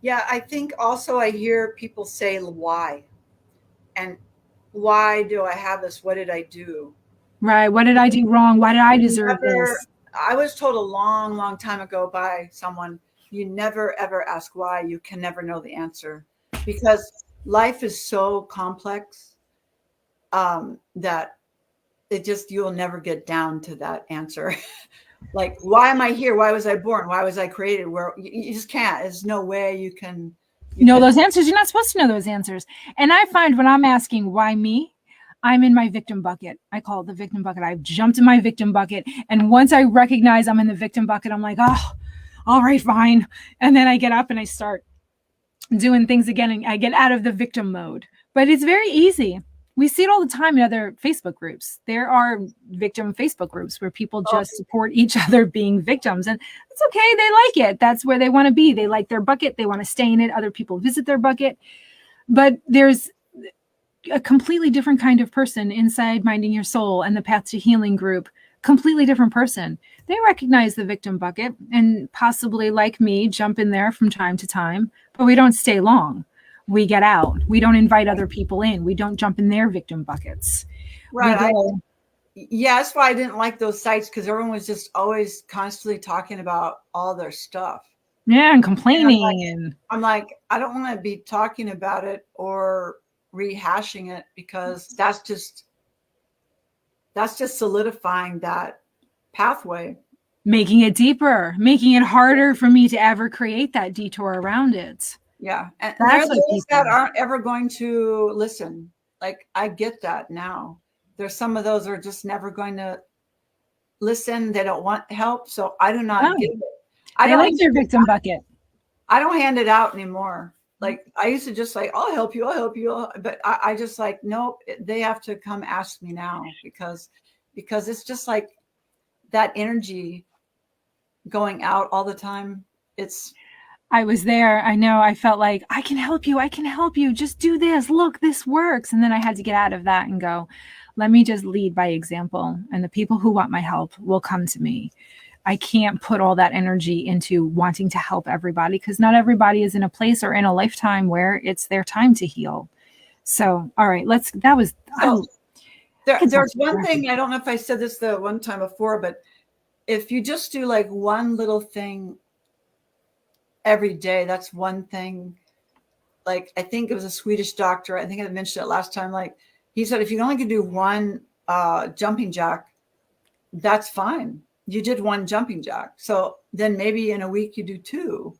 Yeah, I think also I hear people say, why? And why do I have this? What did I do? Right. What did I do wrong? Why did I deserve this? I was told a long, long time ago by someone, you never, ever ask why. You can never know the answer because life is so complex. That you'll never get down to that answer. Like, why am I here? Why was I born? Why was I created? Where you just can't. There's no way you can know those answers. You're not supposed to know those answers. And I find when I'm asking why me, I'm in my victim bucket. I call it the victim bucket. I've jumped in my victim bucket. And once I recognize I'm in the victim bucket, I'm like, oh, all right, fine. And then I get up and I start doing things again. And I get out of the victim mode. But it's very easy. We see it all the time in other Facebook groups. There are victim Facebook groups where people just support each other being victims. And it's okay. They like it. That's where they want to be. They like their bucket. They want to stay in it. Other people visit their bucket. But there's a completely different kind of person inside Minding Your Soul and the Path to Healing group. Completely different person. They recognize the victim bucket and possibly, like me, jump in there from time to time. But we don't stay long. We get out. We don't invite other people in. We don't jump in their victim buckets. Right. Yeah, that's why I didn't like those sites because everyone was just always constantly talking about all their stuff. Yeah, and complaining. I'm like, I don't want to be talking about it or rehashing it because that's just solidifying that pathway. Making it deeper, making it harder for me to ever create that detour around it. Yeah. And there are those that aren't ever going to listen. Like, I get that now. there's some of those are just never going to listen. They don't want help. So I do not give it. I like your victim bucket. I don't hand it out anymore. Like I used to just like, I'll help you. But I just like, nope, they have to come ask me now because it's just like that energy going out all the time. I was there. I know. I felt like I can help you. Just do this. Look, this works. And then I had to get out of that and go, let me just lead by example. And the people who want my help will come to me. I can't put all that energy into wanting to help everybody because not everybody is in a place or in a lifetime where it's their time to heal. So, all right, there's one thing. I don't know if I said this the one time before, but if you just do like one little thing every day, that's one thing. Like, I think it was a Swedish doctor. I think I mentioned it last time. Like he said, if you only can do one jumping jack, that's fine. You did one jumping jack. So then maybe in a week you do two.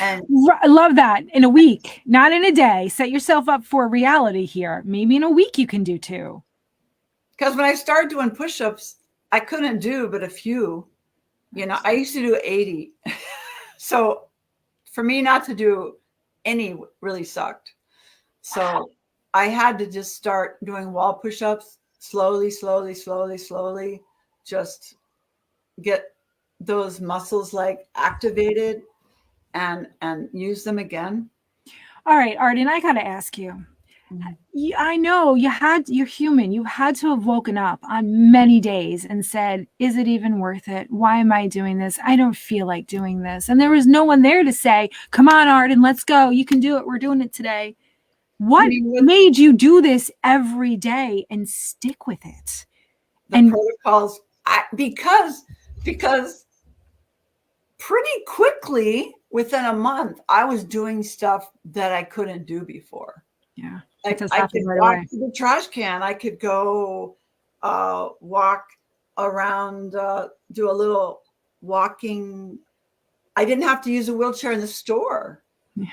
And I love that. In a week, not in a day. Set yourself up for reality here. Maybe in a week you can do two. Because when I started doing push-ups, I couldn't do but a few. You know, I used to do 80. So for me not to do any really sucked. So I had to just start doing wall push-ups slowly, just get those muscles like activated and use them again. All right, Arden, I got to ask you. I know you're human. You had to have woken up on many days and said, is it even worth it? Why am I doing this? I don't feel like doing this. And there was no one there to say, come on, Arden, let's go. You can do it. We're doing it today. What made you do this every day and stick with it? The protocols, because pretty quickly within a month, I was doing stuff that I couldn't do before. Yeah. Like I could walk to the trash can. I could go walk around, do a little walking. I didn't have to use a wheelchair in the store. Yeah.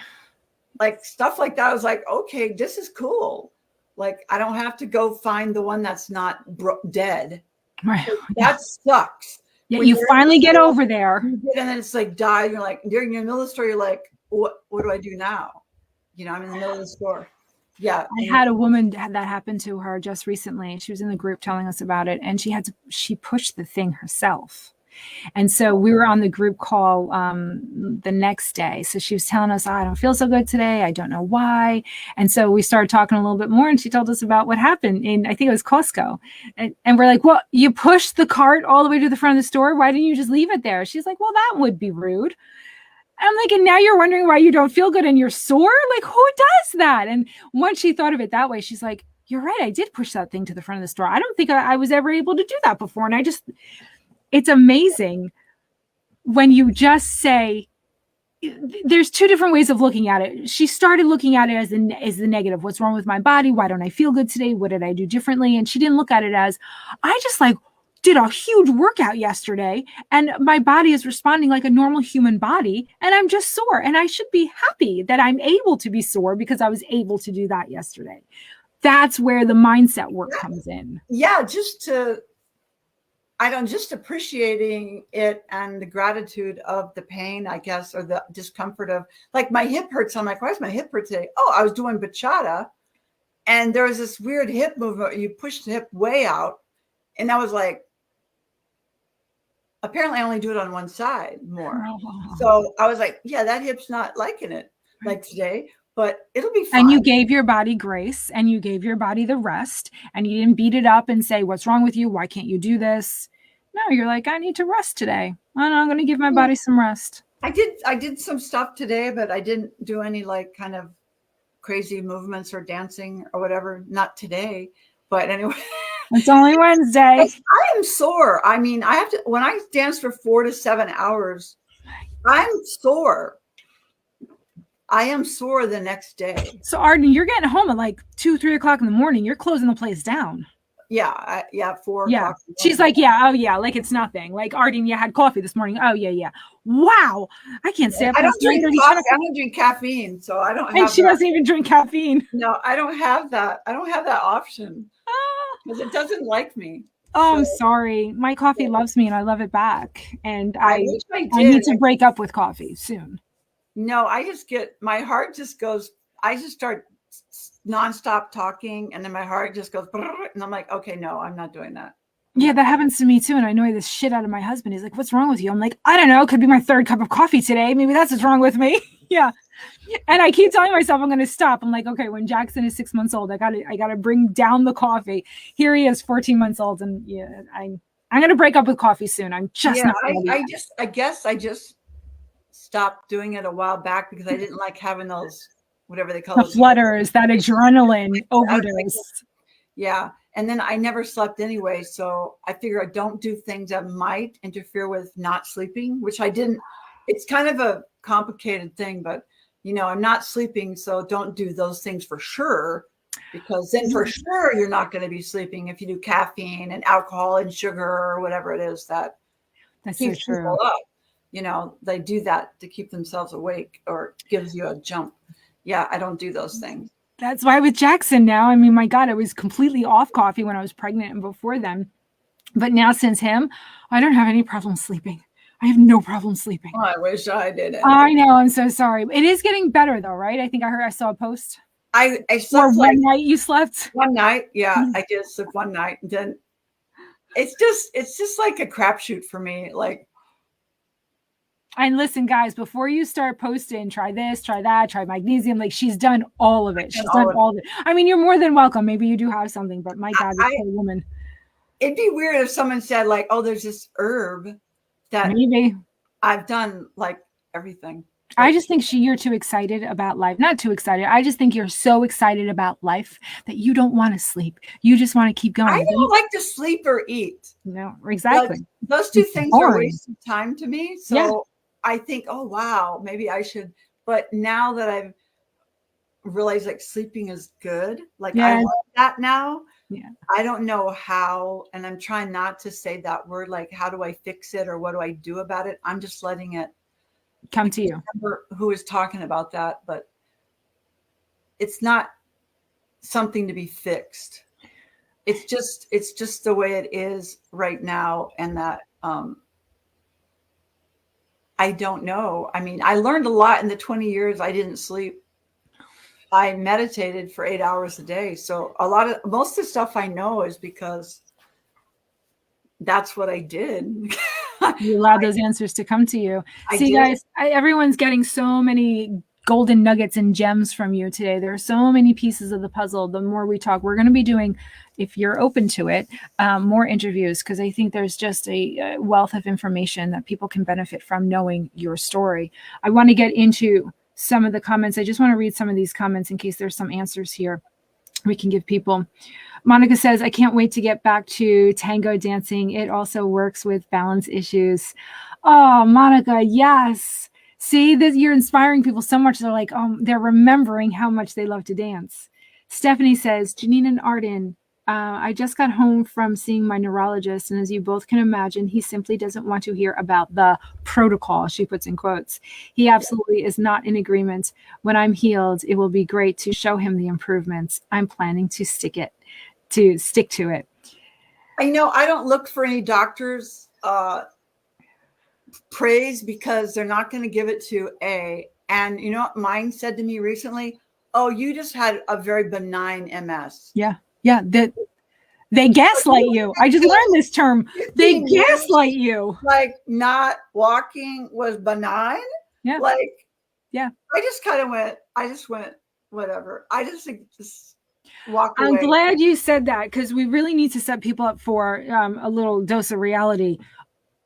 Like stuff like that. I was like, okay, this is cool. Like I don't have to go find the one that's not dead. Right. That sucks. Yeah, you finally get over there. And then it's like die. You're like, during your middle of the store, you're like, what do I do now? You know, I'm in the middle of the store. Yeah. I had a woman that happened to her just recently. She was in the group telling us about it, and she pushed the thing herself. And so we were on the group call the next day. So she was telling us, I don't feel so good today. I don't know why. And so we started talking a little bit more, and she told us about what happened in, I think it was Costco. And we're like, well, you pushed the cart all the way to the front of the store. Why didn't you just leave it there? She's like, well, that would be rude. I'm like, and now you're wondering why you don't feel good and you're sore? Like, who does that? And once she thought of it that way, she's like, you're right. I did push that thing to the front of the store. I don't think I was ever able to do that before. And it's amazing when you just say, there's two different ways of looking at it. She started looking at it as the negative. What's wrong with my body? Why don't I feel good today? What did I do differently? And she didn't look at it as, I just did a huge workout yesterday and my body is responding like a normal human body and I'm just sore and I should be happy that I'm able to be sore because I was able to do that yesterday. That's where the mindset work comes in. Yeah, just appreciating it and the gratitude of the pain, I guess, or the discomfort of like my hip hurts. I'm like, why does my hip hurt today? Oh, I was doing bachata and there was this weird hip movement. You push the hip way out. And I was like, apparently I only do it on one side more. Oh. So I was like, yeah, that hip's not liking it like today, but it'll be fine. And you gave your body grace and you gave your body the rest and you didn't beat it up and say, what's wrong with you? Why can't you do this? No, you're like, I need to rest today. I'm going to give my body some rest. I did some stuff today, but I didn't do any like kind of crazy movements or dancing or whatever. Not today, but anyway. It's only Wednesday. I am sore. I mean, when I dance for 4 to 7 hours, I'm sore. I am sore the next day. So Arden, you're getting home at like 2, 3 o'clock in the morning. You're closing the place down. Yeah. 4 yeah. o'clock. She's like, yeah. Oh yeah. Like it's nothing. Like Arden, you had coffee this morning. Oh yeah. Wow. I can't stay up. I don't drink coffee. I don't drink caffeine. So I don't have And she doesn't even drink caffeine. No, I don't have that. I don't have that option. because it doesn't like me. Oh, I'm sorry. My coffee loves me and I love it back. And I wish I I did. need to break up with coffee soon. No, I just get, my heart just goes, I just start nonstop talking, and then my heart just goes, and I'm like, okay, no, I'm not doing that. Yeah, that happens to me too. And I annoy the shit out of my husband. He's like, what's wrong with you? I'm like, I don't know. It could be my third cup of coffee today. Maybe that's what's wrong with me. Yeah. And I keep telling myself I'm going to stop. I'm like, okay, when Jackson is 6 months old, I gotta bring down the coffee. Here he is, 14 months old. And yeah, I'm going to break up with coffee soon. I'm just not I guess I just stopped doing it a while back because I didn't like having those, whatever they call the those flutters, that adrenaline overdose. Yeah. And then I never slept anyway. So I figure I don't do things that might interfere with not sleeping, which I didn't. It's kind of a complicated thing, but I'm not sleeping. So don't do those things for sure, because then for sure you're not going to be sleeping if you do caffeine and alcohol and sugar or whatever it is that keeps people up. They do that to keep themselves awake or gives you a jump. Yeah, I don't do those things. That's why with Jackson now, I mean, my God, I was completely off coffee when I was pregnant and before then. But now since him, I don't have any problem sleeping. I have no problem sleeping. Oh, I wish I didn't. I know. I'm so sorry. It is getting better though, right? I think I saw a post. I slept or one night you slept? One night. Yeah, I did sleep one night. And then it's just like a crapshoot for me. Like, and listen, guys, before you start posting, try this, try that, try magnesium. Like, she's done all of it. She's done all of it. I mean, you're more than welcome. Maybe you do have something, but my God, this poor woman. It'd be weird if someone said like, oh, there's this herb that maybe I've done like everything. I just think you're too excited about life. Not too excited. I just think you're so excited about life that you don't want to sleep. You just want to keep going. I don't like to sleep or eat. No, exactly. Like, those two things are wasting time to me. So yeah. I think, oh, wow, maybe I should. But now that I've realized like sleeping is good, like I love that now. Yeah. I don't know how, and I'm trying not to say that word, like, how do I fix it or what do I do about it? I'm just letting it come to you. I remember who was talking about that, but it's not something to be fixed. It's just the way it is right now. And that, I don't know. I mean, I learned a lot in the 20 years I didn't sleep. I meditated for 8 hours a day. So most of the stuff I know is because that's what I did. You allowed those answers to come to you. See, guys, everyone's getting so many golden nuggets and gems from you today. There are so many pieces of the puzzle. The more we talk, we're going to be doing, if you're open to it, more interviews, because I think there's just a wealth of information that people can benefit from knowing your story. I want to get into some of the comments. I just want to read some of these comments in case there's some answers here we can give people. Monica says, I can't wait to get back to tango dancing. It also works with balance issues. Oh, Monica, yes. See, that you're inspiring people so much. They're like, they're remembering how much they love to dance. Stephanie says, Janine and Arden, I just got home from seeing my neurologist, and as you both can imagine, he simply doesn't want to hear about the protocol, she puts in quotes. He absolutely is not in agreement. When I'm healed, it will be great to show him the improvements. I'm planning to stick to it. I know I don't look for any doctors praise, because they're not going to give it to A. And you know what mine said to me recently? Oh, you just had a very benign MS. Yeah. Yeah. They gaslight you. I just learned this term. They gaslight you. Like, not walking was benign. Yeah. Like, yeah. I just went, whatever. I just walked away. I'm glad you said that, because we really need to set people up for a little dose of reality.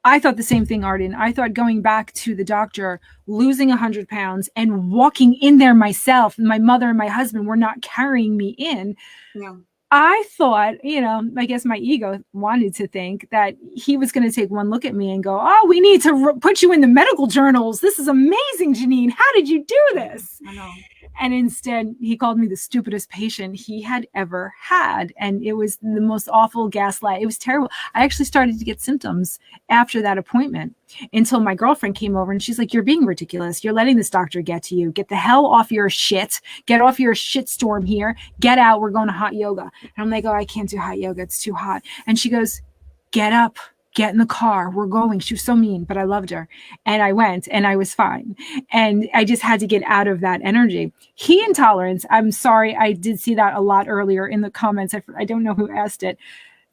I thought the same thing, Arden. I thought going back to the doctor, losing 100 pounds and walking in there myself, my mother and my husband were not carrying me in. Yeah. I thought, I guess my ego wanted to think that he was going to take one look at me and go, oh, we need to put you in the medical journals. This is amazing, Janine. How did you do this? I know. And instead, he called me the stupidest patient he had ever had. And it was the most awful gaslight. It was terrible. I actually started to get symptoms after that appointment until my girlfriend came over and she's like, you're being ridiculous. You're letting this doctor get to you. Get the hell off your shit. Get off your shit storm here. Get out. We're going to hot yoga. And I'm like, oh, I can't do hot yoga. It's too hot. And she goes, get up. Get in the car. We're going. She was so mean, but I loved her. And I went and I was fine. And I just had to get out of that energy. Heat intolerance. I'm sorry. I did see that a lot earlier in the comments. I don't know who asked it.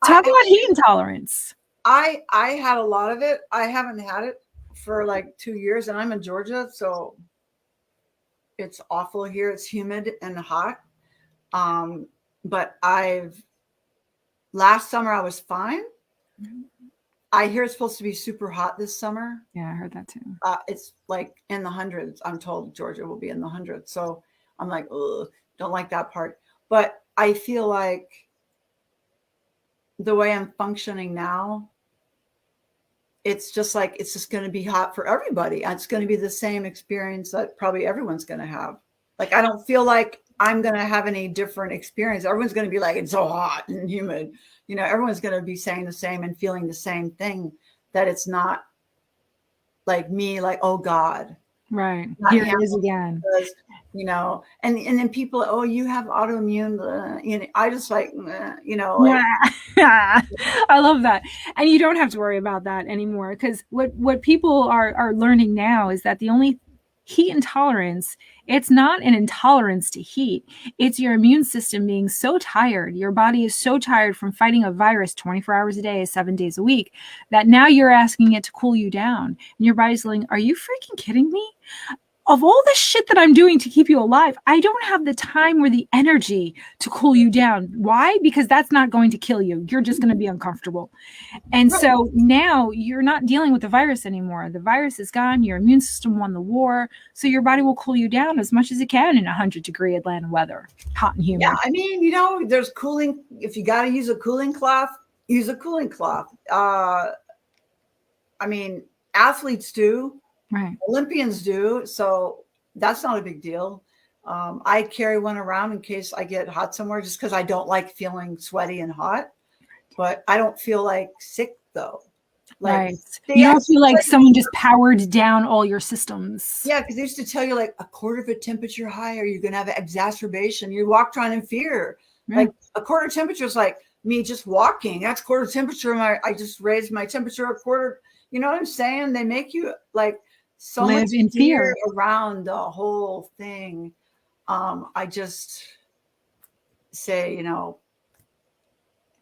Talk about heat intolerance. I had a lot of it. I haven't had it for like 2 years and I'm in Georgia. So it's awful here. It's humid and hot. But last summer I was fine. I hear it's supposed to be super hot this summer. Yeah, I heard that too. It's like in the hundreds. I'm told Georgia will be in the hundreds. So I'm like, ugh, don't like that part. But I feel like the way I'm functioning now, it's just going to be hot for everybody. It's going to be the same experience that probably everyone's going to have. Like, I don't feel like I'm going to have any different experience. Everyone's going to be like, it's so hot and humid. Everyone's going to be saying the same and feeling the same thing, that it's not like me, like, oh God. Right. Here it is again. Because, and then people, oh, you have autoimmune, I just like, I love that. And you don't have to worry about that anymore, because what people are learning now is that the only heat intolerance, it's not an intolerance to heat. It's your immune system being so tired. Your body is so tired from fighting a virus 24 hours a day, 7 days a week, that now you're asking it to cool you down. And your body's like, are you freaking kidding me? Of all the shit that I'm doing to keep you alive, I don't have the time or the energy to cool you down. Why? Because that's not going to kill you. You're just going to be uncomfortable. And so now you're not dealing with the virus anymore. The virus is gone. Your immune system won the war. So your body will cool you down as much as it can in 100-degree Atlanta weather, hot and humid. Yeah, I mean, there's cooling. If you got to use a cooling cloth, use a cooling cloth. I mean, athletes do. Right. Olympians do. So that's not a big deal. I carry one around in case I get hot somewhere, just because I don't like feeling sweaty and hot. But I don't feel like sick though. Like, right. You don't feel like someone just powered down all your systems. Yeah, because they used to tell you like a quarter of a temperature higher, you're going to have an exacerbation. You walk around in fear. Right. Like a quarter temperature is like me just walking. That's quarter temperature. I just raised my temperature a quarter. You know what I'm saying? They make you like so live much in fear around the whole thing. I just say,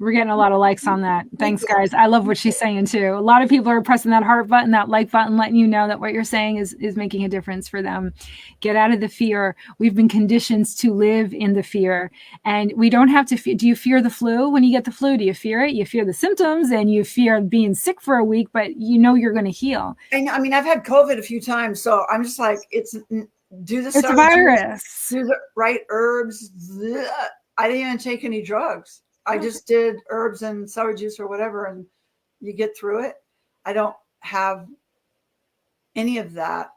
we're getting a lot of likes on that. Thanks, guys. I love what she's saying too. A lot of people are pressing that heart button, that like button, letting you know that what you're saying is making a difference for them. Get out of the fear. We've been conditioned to live in the fear, and we don't have to fear. Do you fear the flu? When you get the flu, do you fear it? You fear the symptoms and you fear being sick for a week, but you're going to heal. And I mean, I've had COVID a few times, so I'm just like, it's a virus. Do the right herbs. I didn't even take any drugs. I just did herbs and sour juice or whatever, and you get through it. I don't have any of that,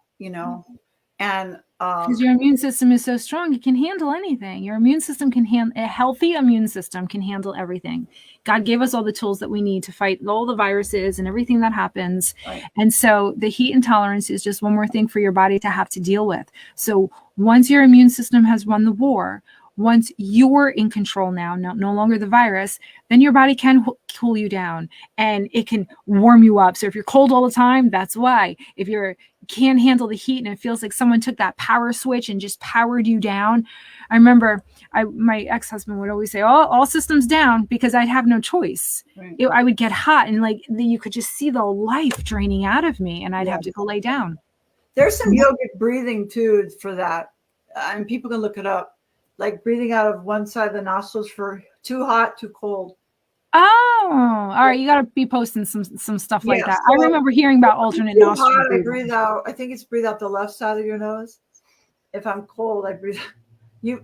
and because your immune system is so strong, it can handle anything. Your immune system a healthy immune system can handle everything. God gave us all the tools that we need to fight all the viruses and everything that happens. Right. And so the heat intolerance is just one more thing for your body to have to deal with. So once your immune system has won the war, once you're in control now, no longer the virus, then your body can cool you down and it can warm you up. So if you're cold all the time, that's why. If you can't handle the heat and it feels like someone took that power switch and just powered you down. I remember my ex-husband would always say, all systems down, because I'd have no choice. Right. I would get hot and you could just see the life draining out of me, and I'd have to go lay down. There's some yogic breathing too for that. And people can look it up. Like breathing out of one side of the nostrils for too hot, too cold. Oh, all right. You got to be posting some stuff like that. So I remember hearing about alternate nostril breathing. I breathe out. I think it's breathe out the left side of your nose. If I'm cold, I breathe. You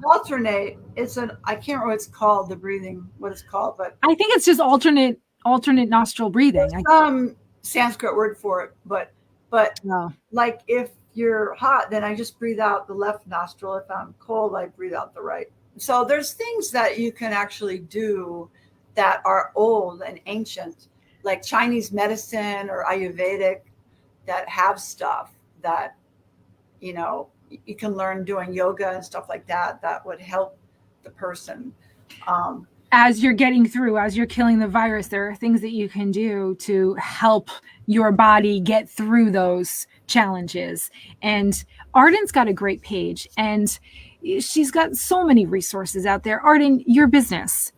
alternate. I can't remember what it's called. The breathing, what it's called, but I think it's just alternate nostril breathing. There's some Sanskrit word for it, but like if you're hot, then I just breathe out the left nostril. If I'm cold, I breathe out the right. So there's things that you can actually do that are old and ancient, like Chinese medicine or Ayurvedic, that have stuff that, you know, you can learn doing yoga and stuff like that, that would help the person. As you're getting through, as you're killing the virus, there are things that you can do to help your body get through those challenges. And Arden's got a great page, and she's got so many resources out there. Arden, your business,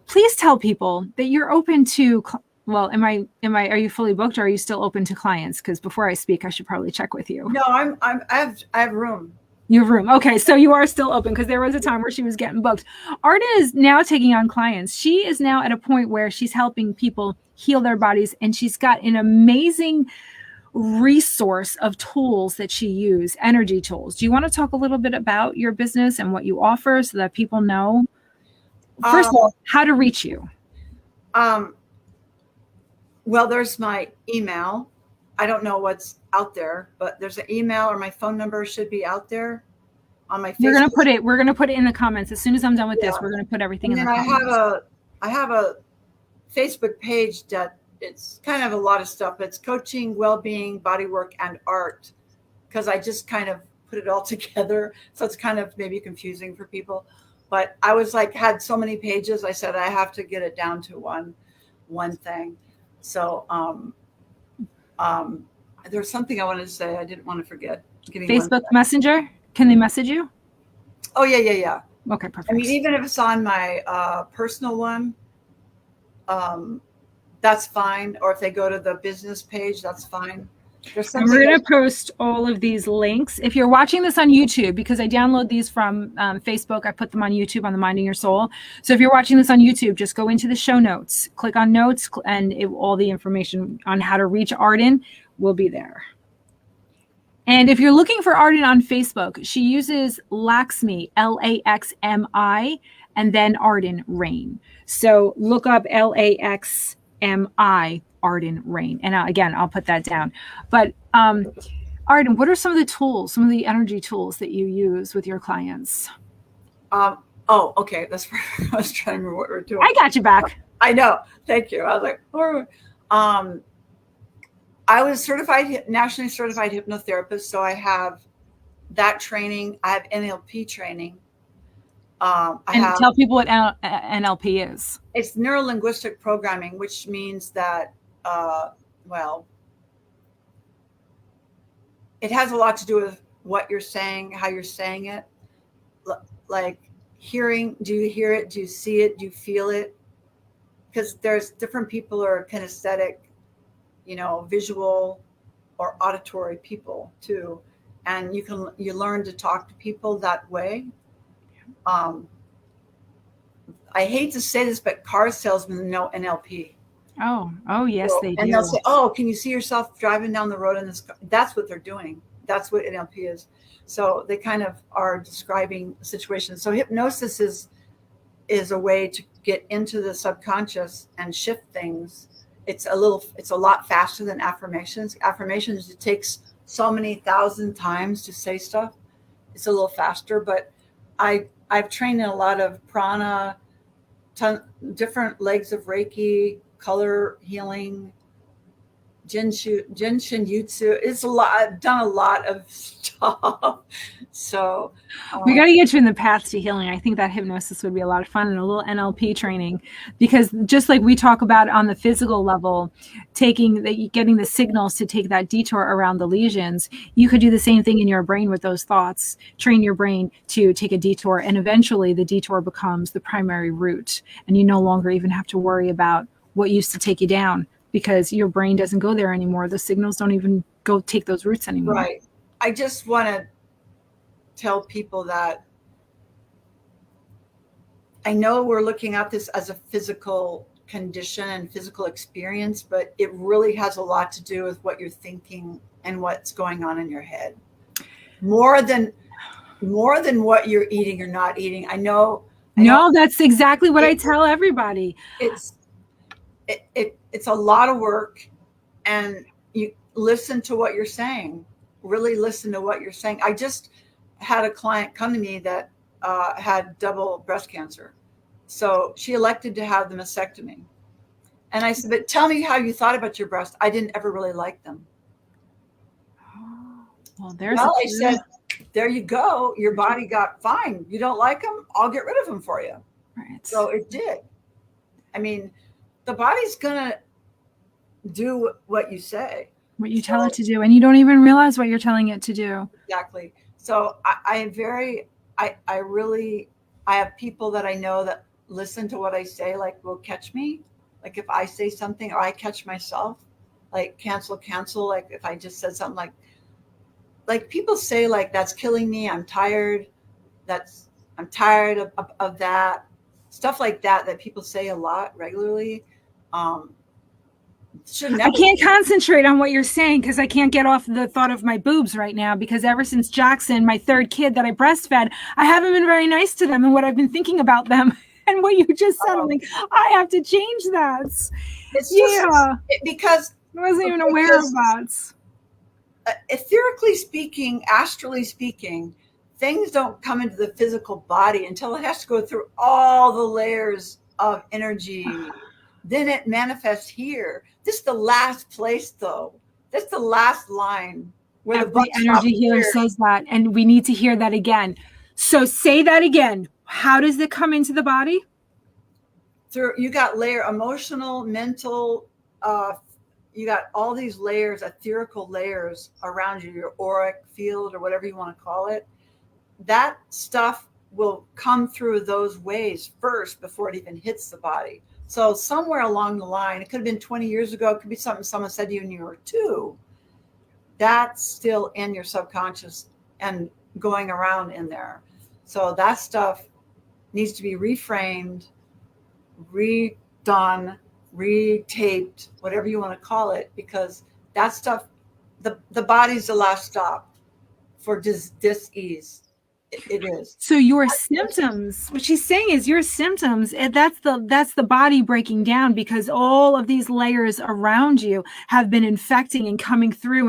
please tell people that you're open to, well, are you fully booked, or are you still open to clients? Because before I speak, I should probably check with you. No, I have room. You have room. Okay, so you are still open, because there was a time where she was getting booked. Arden is now taking on clients. She is now at a point where she's helping people heal their bodies, and she's got an amazing resource of tools that she uses, energy tools. Do you want to talk a little bit about your business and what you offer so that people know, first of all, how to reach you? Well, there's my email. I don't know what's out there, but there's an email, or my phone number should be out there on my Facebook. We're gonna put it in the comments. As soon as I'm done with this, we're gonna put everything in the comments. I have a Facebook page that it's kind of a lot of stuff. It's coaching, well-being, bodywork, and art, because I just kind of put it all together. So it's kind of maybe confusing for people. But I was like, had so many pages. I said, I have to get it down to one thing. So there's something I wanted to say. I didn't want to forget. Facebook Messenger. Can they message you? Oh, yeah. Okay, perfect. I mean, even if it's on my personal one, that's fine. Or if they go to the business page, that's fine. And we're going to post all of these links. If you're watching this on YouTube, because I download these from Facebook, I put them on YouTube on the Minding Your Soul. So if you're watching this on YouTube, just go into the show notes, click on notes, and all the information on how to reach Arden will be there. And if you're looking for Arden on Facebook, she uses Laxmi, Laxmi, and then Arden Rayne. So look up Laxmi, Arden Rayne. And again, I'll put that down. But Arden, what are some of the tools, some of the energy tools that you use with your clients? Okay. That's I was trying to remember what we're doing. I got you back. I know. Thank you. I was like, I was nationally certified hypnotherapist. So I have that training. I have NLP training. Tell people what NLP is. It's neuro-linguistic programming, which means that, it has a lot to do with what you're saying, how you're saying it. Like hearing, do you hear it? Do you see it? Do you feel it? Because there's different people who are kinesthetic, visual or auditory people too. And you learn to talk to people that way. I hate to say this, but car salesmen know NLP. Oh, yes, they do. And they'll say, "Oh, can you see yourself driving down the road in this car?" That's what they're doing. That's what NLP is. So they kind of are describing a situation. So hypnosis is a way to get into the subconscious and shift things. It's a lot faster than affirmations. Affirmations, it takes so many thousand times to say stuff. It's a little faster, but I've trained in a lot of prana, different legs of Reiki, color healing, Jinshin Jutsu. It's a lot. I've done a lot of stuff. So we got to get you in the path to healing. I think that hypnosis would be a lot of fun, and a little NLP training, because just like we talk about on the physical level, getting the signals to take that detour around the lesions, you could do the same thing in your brain with those thoughts. Train your brain to take a detour, and eventually the detour becomes the primary route, and you no longer even have to worry about what used to take you down, because your brain doesn't go there anymore. The signals don't even go take those routes anymore. Right. I just want to tell people that I know we're looking at this as a physical condition and physical experience, but it really has a lot to do with what you're thinking and what's going on in your head. More than what you're eating or not eating. I know. No, that's exactly what I tell everybody. It's a lot of work, and you listen to what you're saying. really listen to what you're saying. I just had a client come to me that had double breast cancer. So she elected to have the mastectomy. And I said, but tell me how you thought about your breast. I didn't ever really like them. Well, I said, there you go. Your body got fine. You don't like them? I'll get rid of them for you. Right. So it did. I mean, the body's going to do what you say. What you tell it to do. And you don't even realize what you're telling it to do. Exactly. So I have people that I know that listen to what I say, like will catch me. Like if I say something or I catch myself, like cancel. Like if I just said something like people say, like, that's killing me. I'm tired. I'm tired of that. Stuff like that people say a lot regularly. I can't concentrate on what you're saying because I can't get off the thought of my boobs right now, because ever since Jackson, my third kid that I breastfed, I haven't been very nice to them and what I've been thinking about them. And what you just said, I'm like, I have to change that. It's just because I wasn't even aware of that. Etherically speaking, astrally speaking, things don't come into the physical body until it has to go through all the layers of energy. Then it manifests here. This is the last place, though. That's the last line where every energy healer says that, and we need to hear that again. So say that again. How does it come into the body? Through, you got emotional, mental, you got all these layers, etherical layers around you, your auric field or whatever you want to call it. That stuff will come through those ways first before it even hits the body. So somewhere along the line, it could have been 20 years ago. It could be something someone said to you when you were 2. That's still in your subconscious and going around in there. So that stuff needs to be reframed, redone, retaped, whatever you want to call it, because that stuff, the body's the last stop for dis-ease. It is. So your symptoms, what she's saying is your symptoms, that's the body breaking down, because all of these layers around you have been infecting and coming through.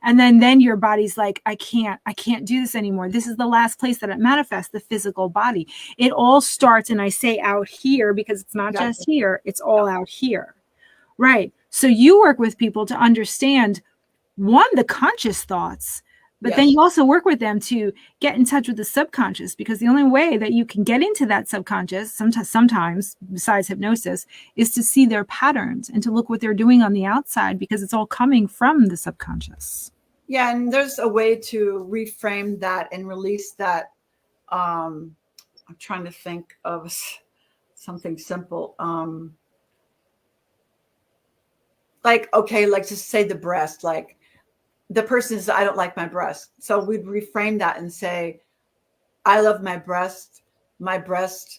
And then your body's like, I can't do this anymore. This is the last place that it manifests, the physical body. It all starts, and I say out here because it's not just here, it's all out here. Right. So you work with people to understand, one, the conscious thoughts, but then you also work with them to get in touch with the subconscious, because the only way that you can get into that subconscious, sometimes besides hypnosis, is to see their patterns and to look what they're doing on the outside, because it's all coming from the subconscious. Yeah, and there's a way to reframe that and release that. I'm trying to think of something simple. Like just say the breast, like, the person says, I don't like my breast. So we'd reframe that and say, I love my breast. My breasts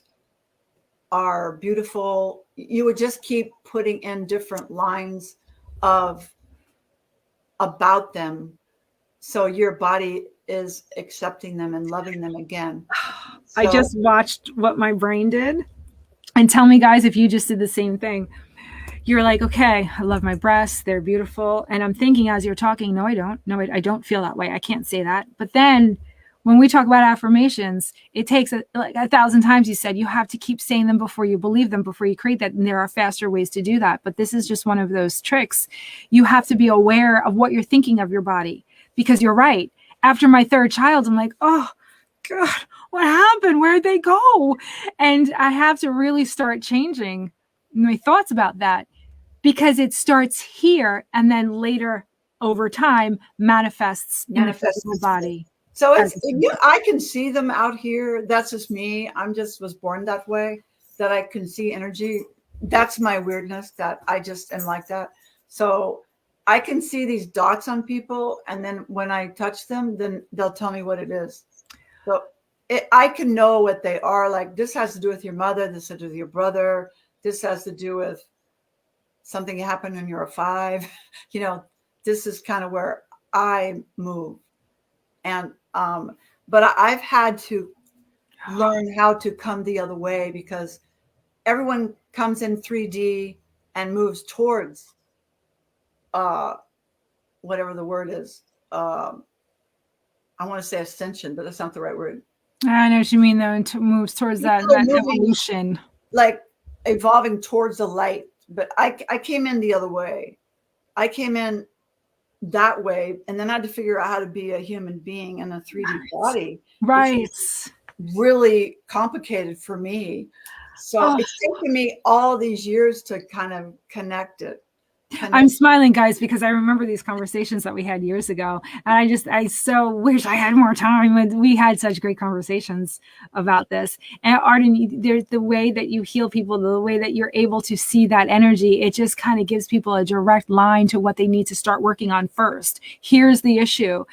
are beautiful. You would just keep putting in different lines about them. So your body is accepting them and loving them again. So, I just watched what my brain did. And tell me, guys, if you just did the same thing. You're like, okay, I love my breasts. They're beautiful. And I'm thinking as you're talking, no, I don't. No, I don't feel that way. I can't say that. But then when we talk about affirmations, it takes like 1,000 times. You said you have to keep saying them before you believe them, before you create that. And there are faster ways to do that. But this is just one of those tricks. You have to be aware of what you're thinking of your body, because you're right. After my third child, I'm like, oh, God, what happened? Where'd they go? And I have to really start changing my thoughts about that, because it starts here and then later over time manifests in the physical body. So I can see them out here. That's just me. Was born that way, that I can see energy. That's my weirdness, that I just am like that. So I can see these dots on people, and then when I touch them, then they'll tell me what it is. So I can know what they are. Like, this has to do with your mother. This has to do with your brother. This has to do with something happened when you're 5. This is kind of where I move. And, but I've had to learn how to come the other way, because everyone comes in 3D and moves towards, whatever the word is, I want to say ascension, but that's not the right word. I know what you mean, though, and moves towards that evolution. Like evolving towards the light. But I came in the other way. I came in that way, and then I had to figure out how to be a human being in a 3D body. Right. Really complicated for me. So it's taken me all these years to kind of connect it. I'm smiling, guys, because I remember these conversations that we had years ago. And I so wish I had more time when we had such great conversations about this. And Arden, there's the way that you heal people, the way that you're able to see that energy, it just kind of gives people a direct line to what they need to start working on first. Here's the issue.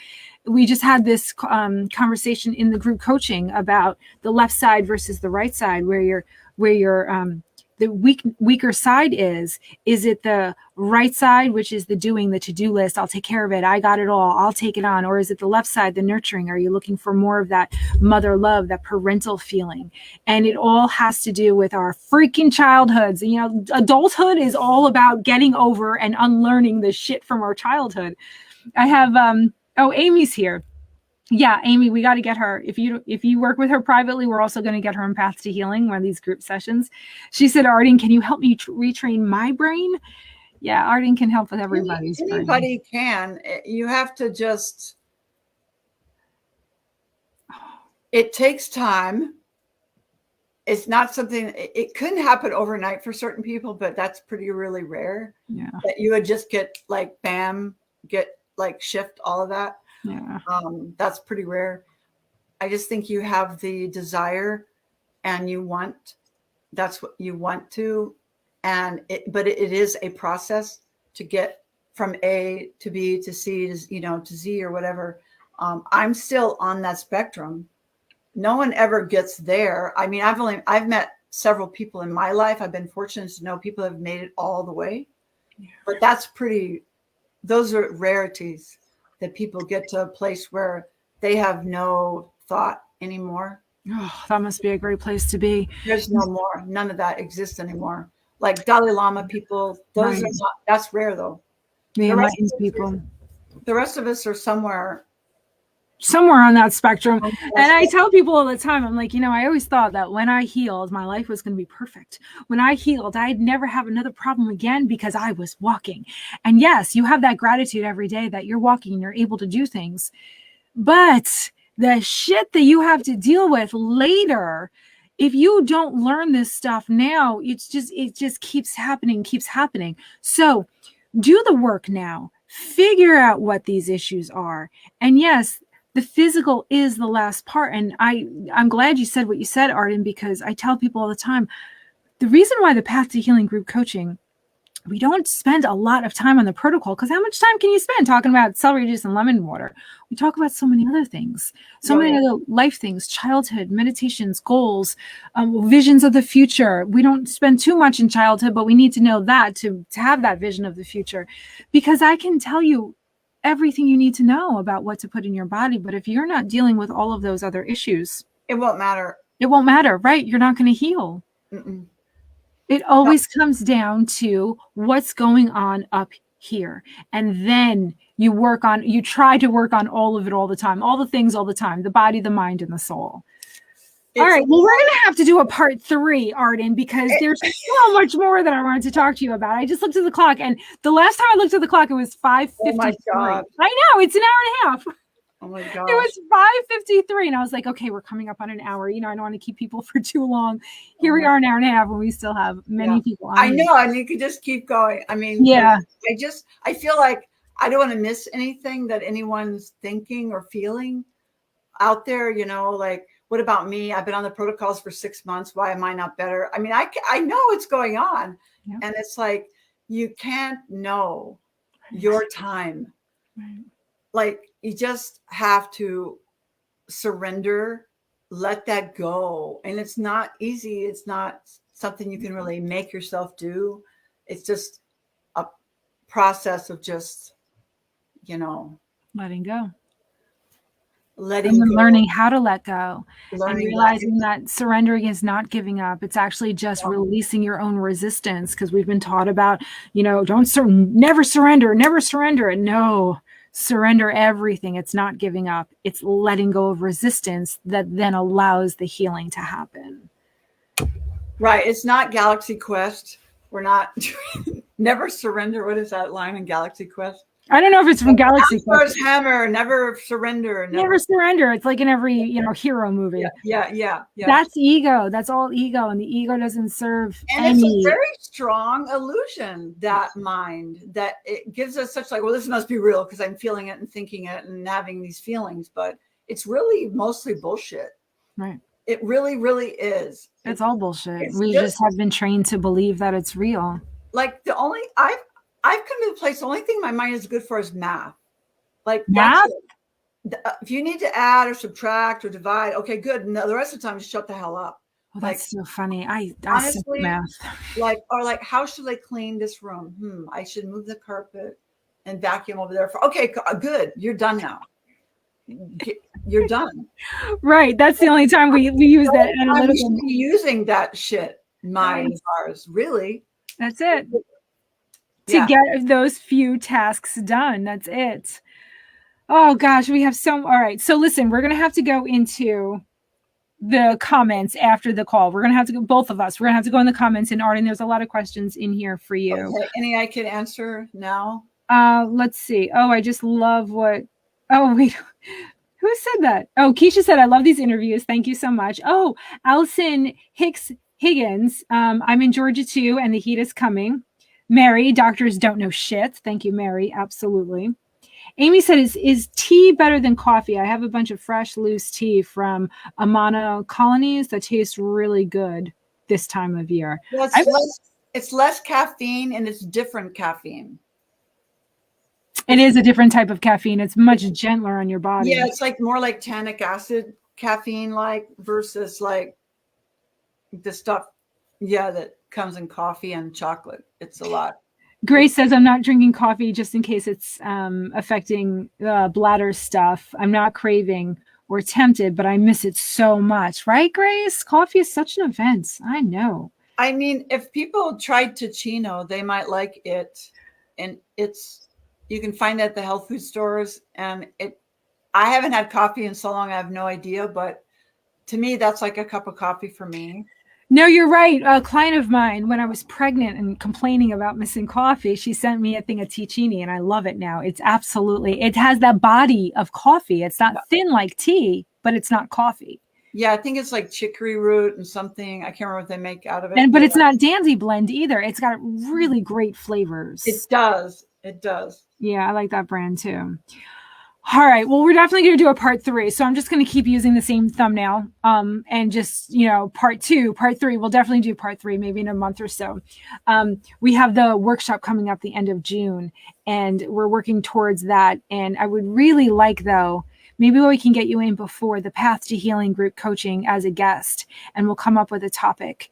We just had this conversation in the group coaching about the left side versus the right side, where the weaker side is it the right side, which is the doing, the to-do list, I'll take care of it, I got it all, I'll take it on? Or is it the left side, the nurturing? Are you looking for more of that mother love, that parental feeling? And it all has to do with our freaking childhoods. You know, adulthood is all about getting over and unlearning the shit from our childhood. I have Amy's here. Yeah, Amy, we got to get her. If you work with her privately, we're also going to get her in Path to Healing, one of these group sessions. She said, Arden, can you help me retrain my brain? Yeah, Arden can help with everybody's brain. Anybody can. You have to just, it takes time. It's not something, it couldn't happen overnight for certain people, but that's really rare. Yeah. That you would just get like, bam, shift all of that. Yeah. That's pretty rare. I just think you have the desire and that's what you want to. But it is a process to get from A to B to C to Z or whatever. I'm still on that spectrum. No one ever gets there. I mean, I've met several people in my life. I've been fortunate to know people have made it all the way, but those are rarities. That people get to a place where they have no thought anymore. Oh, that must be a great place to be. There's no more. None of that exists anymore. Like Dalai Lama people, those are not, that's rare though. The enlightened people. The rest of us are somewhere on that spectrum. And I tell people all the time, I'm like, I always thought that when I healed, my life was going to be perfect. When I healed, I'd never have another problem again because I was walking. And yes, you have that gratitude every day that you're walking and you're able to do things. But the shit that you have to deal with later, if you don't learn this stuff now, it just keeps happening. So do the work now. Figure out what these issues are. And yes, the physical is the last part. And I'm glad you said what you said, Arden, because I tell people all the time, the reason why the Path to Healing group coaching, we don't spend a lot of time on the protocol, because how much time can you spend talking about celery juice and lemon water? We talk about so many other things, many other life things, childhood, meditations, goals, visions of the future. We don't spend too much in childhood, but we need to know that to have that vision of the future, because I can tell you everything you need to know about what to put in your body. But if you're not dealing with all of those other issues, it won't matter. It won't matter, right? You're not going to heal. Mm-mm. It always comes down to what's going on up here. And then you try to work on all of it all the time, all the things all the time, the body, the mind, and the soul. All right. Well, we're going to have to do a part 3, Arden, because there's so much more that I wanted to talk to you about. I just looked at the clock, and the last time I looked at the clock, it was 5:53. Oh my God. I know, it's an hour and a half. Oh my God. It was 5:53, and I was like, okay, we're coming up on an hour. I don't want to keep people for too long. Here we are, an hour and a half, and we still have many people on. I know, and you could just keep going. I mean, yeah. I feel like I don't want to miss anything that anyone's thinking or feeling out there, like, what about me? I've been on the protocols for 6 months. Why am I not better? I mean, I know what's going on. Yeah. And it's like, you can't know your time. Right. Like, you just have to surrender, let that go. And it's not easy. It's not something you can really make yourself do. It's just a process of just, letting go. And learning how to let go, and realizing that surrendering is not giving up. It's actually just releasing your own resistance, because we've been taught about, never surrender. And no, surrender everything. It's not giving up. It's letting go of resistance that then allows the healing to happen. Right. It's not Galaxy Quest. We're not never surrender. What is that line in Galaxy Quest? I don't know if it's from Galaxy Quest. Hammer, never surrender. Never surrender. It's like in every, hero movie. Yeah. That's ego. That's all ego. And the ego doesn't serve and any. It's a very strong illusion, that mind, that it gives us such like, well, this must be real because I'm feeling it and thinking it and having these feelings, but it's really mostly bullshit. Right. It really, really is. It's all bullshit. We just have been trained to believe that it's real. Like I've come to the place, the only thing my mind is good for is math. Like math? If you need to add or subtract or divide, okay, good. No, the rest of the time, just shut the hell up. Well, that's so funny. I honestly, math. Like how should I clean this room? I should move the carpet and vacuum over there. Okay, good. You're done now. You're done. Right. That's the only time we use that analytical. We should be using that shit. Mind of ours, really. That's it. To get those few tasks done. That's it. Oh gosh, we have all right. So listen, we're going to have to go into the comments after the call. We're going to have to go, both of us, we're going to have to go in the comments. And Arden, there's a lot of questions in here for you. Okay. Any I can answer now? Let's see. Oh, I just love wait, who said that? Oh, Keisha said, I love these interviews. Thank you so much. Oh, Allison Higgins. I'm in Georgia too, and the heat is coming. Mary, doctors don't know shit. Thank you, Mary. Absolutely. Amy said, is tea better than coffee? I have a bunch of fresh, loose tea from Amana colonies that taste really good this time of year. Well, it's less caffeine and it's different caffeine. It is a different type of caffeine. It's much gentler on your body. Yeah, it's like more like tannic acid caffeine, like versus like the stuff, that comes in coffee and chocolate. It's a lot. Grace says, I'm not drinking coffee just in case it's affecting bladder stuff. I'm not craving or tempted, but I miss it so much. Right, Grace? Coffee is such an event. I know. I mean, if people tried Ticino, they might like it. And you can find it at the health food stores. And I haven't had coffee in so long, I have no idea. But to me, that's like a cup of coffee for me. No, you're right. A client of mine, when I was pregnant and complaining about missing coffee, she sent me a thing of Ticini, and I love it now. It has that body of coffee. It's not thin like tea, but it's not coffee. Yeah, I think it's like chicory root and something. I can't remember what they make out of it. But it's not Danzy blend either. It's got really great flavors. It does. It does. Yeah, I like that brand too. All right. Well, we're definitely going to do a part 3. So I'm just going to keep using the same thumbnail and just, part 2, part 3. We'll definitely do part 3, maybe in a month or so. We have the workshop coming up the end of June, and we're working towards that. And I would really like, though, maybe we can get you in before the Path to Healing group coaching as a guest, and we'll come up with a topic.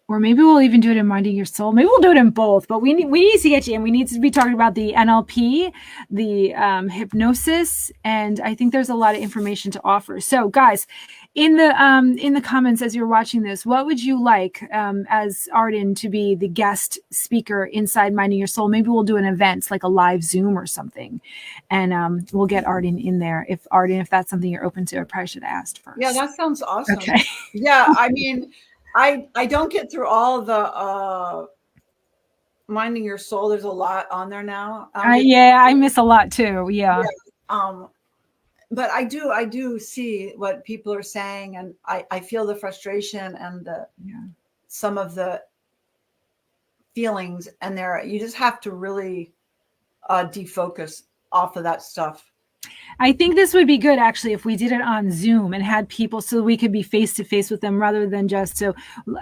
Or maybe we'll even do it in Minding Your Soul. Maybe we'll do it in both, but we need to get you in. We need to be talking about the NLP, the hypnosis, and I think there's a lot of information to offer. So guys, in the comments as you're watching this, what would you like as Arden to be the guest speaker inside Minding Your Soul? Maybe we'll do an event like a live Zoom or something, and we'll get Arden in there. If that's something you're open to, I probably should have asked first. Yeah, that sounds awesome. Okay. Yeah, I mean, I don't get through all the Minding Your Soul. There's a lot on there now. I miss a lot too. Yeah. But I do see what people are saying, and I feel the frustration and some of the feelings, and you just have to really defocus off of that stuff. I think this would be good, actually, if we did it on Zoom and had people so we could be face to face with them rather than just. So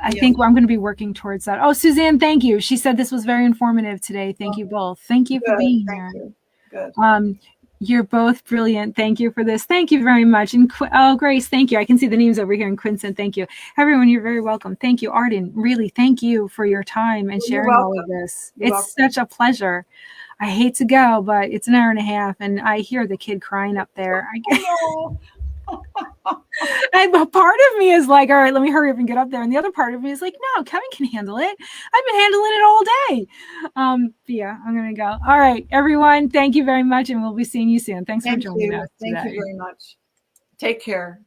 I think I'm going to be working towards that. Oh, Suzanne, thank you. She said this was very informative today. Thank you both. Thank you for being here. Good. You're both brilliant. Thank you for this. Thank you very much. And Grace, thank you. I can see the names over here. And Quinson, thank you. Everyone, you're very welcome. Thank you. Arden, really, thank you for your time and sharing all of this. It's such a pleasure. I hate to go, but it's an hour and a half, and I hear the kid crying up there. And a part of me is like, all right, let me hurry up and get up there. And the other part of me is like, no, Kevin can handle it. I've been handling it all day. But yeah, I'm going to go. All right, everyone. Thank you very much. And we'll be seeing you soon. Thanks for joining us today. Thank you very much. Take care.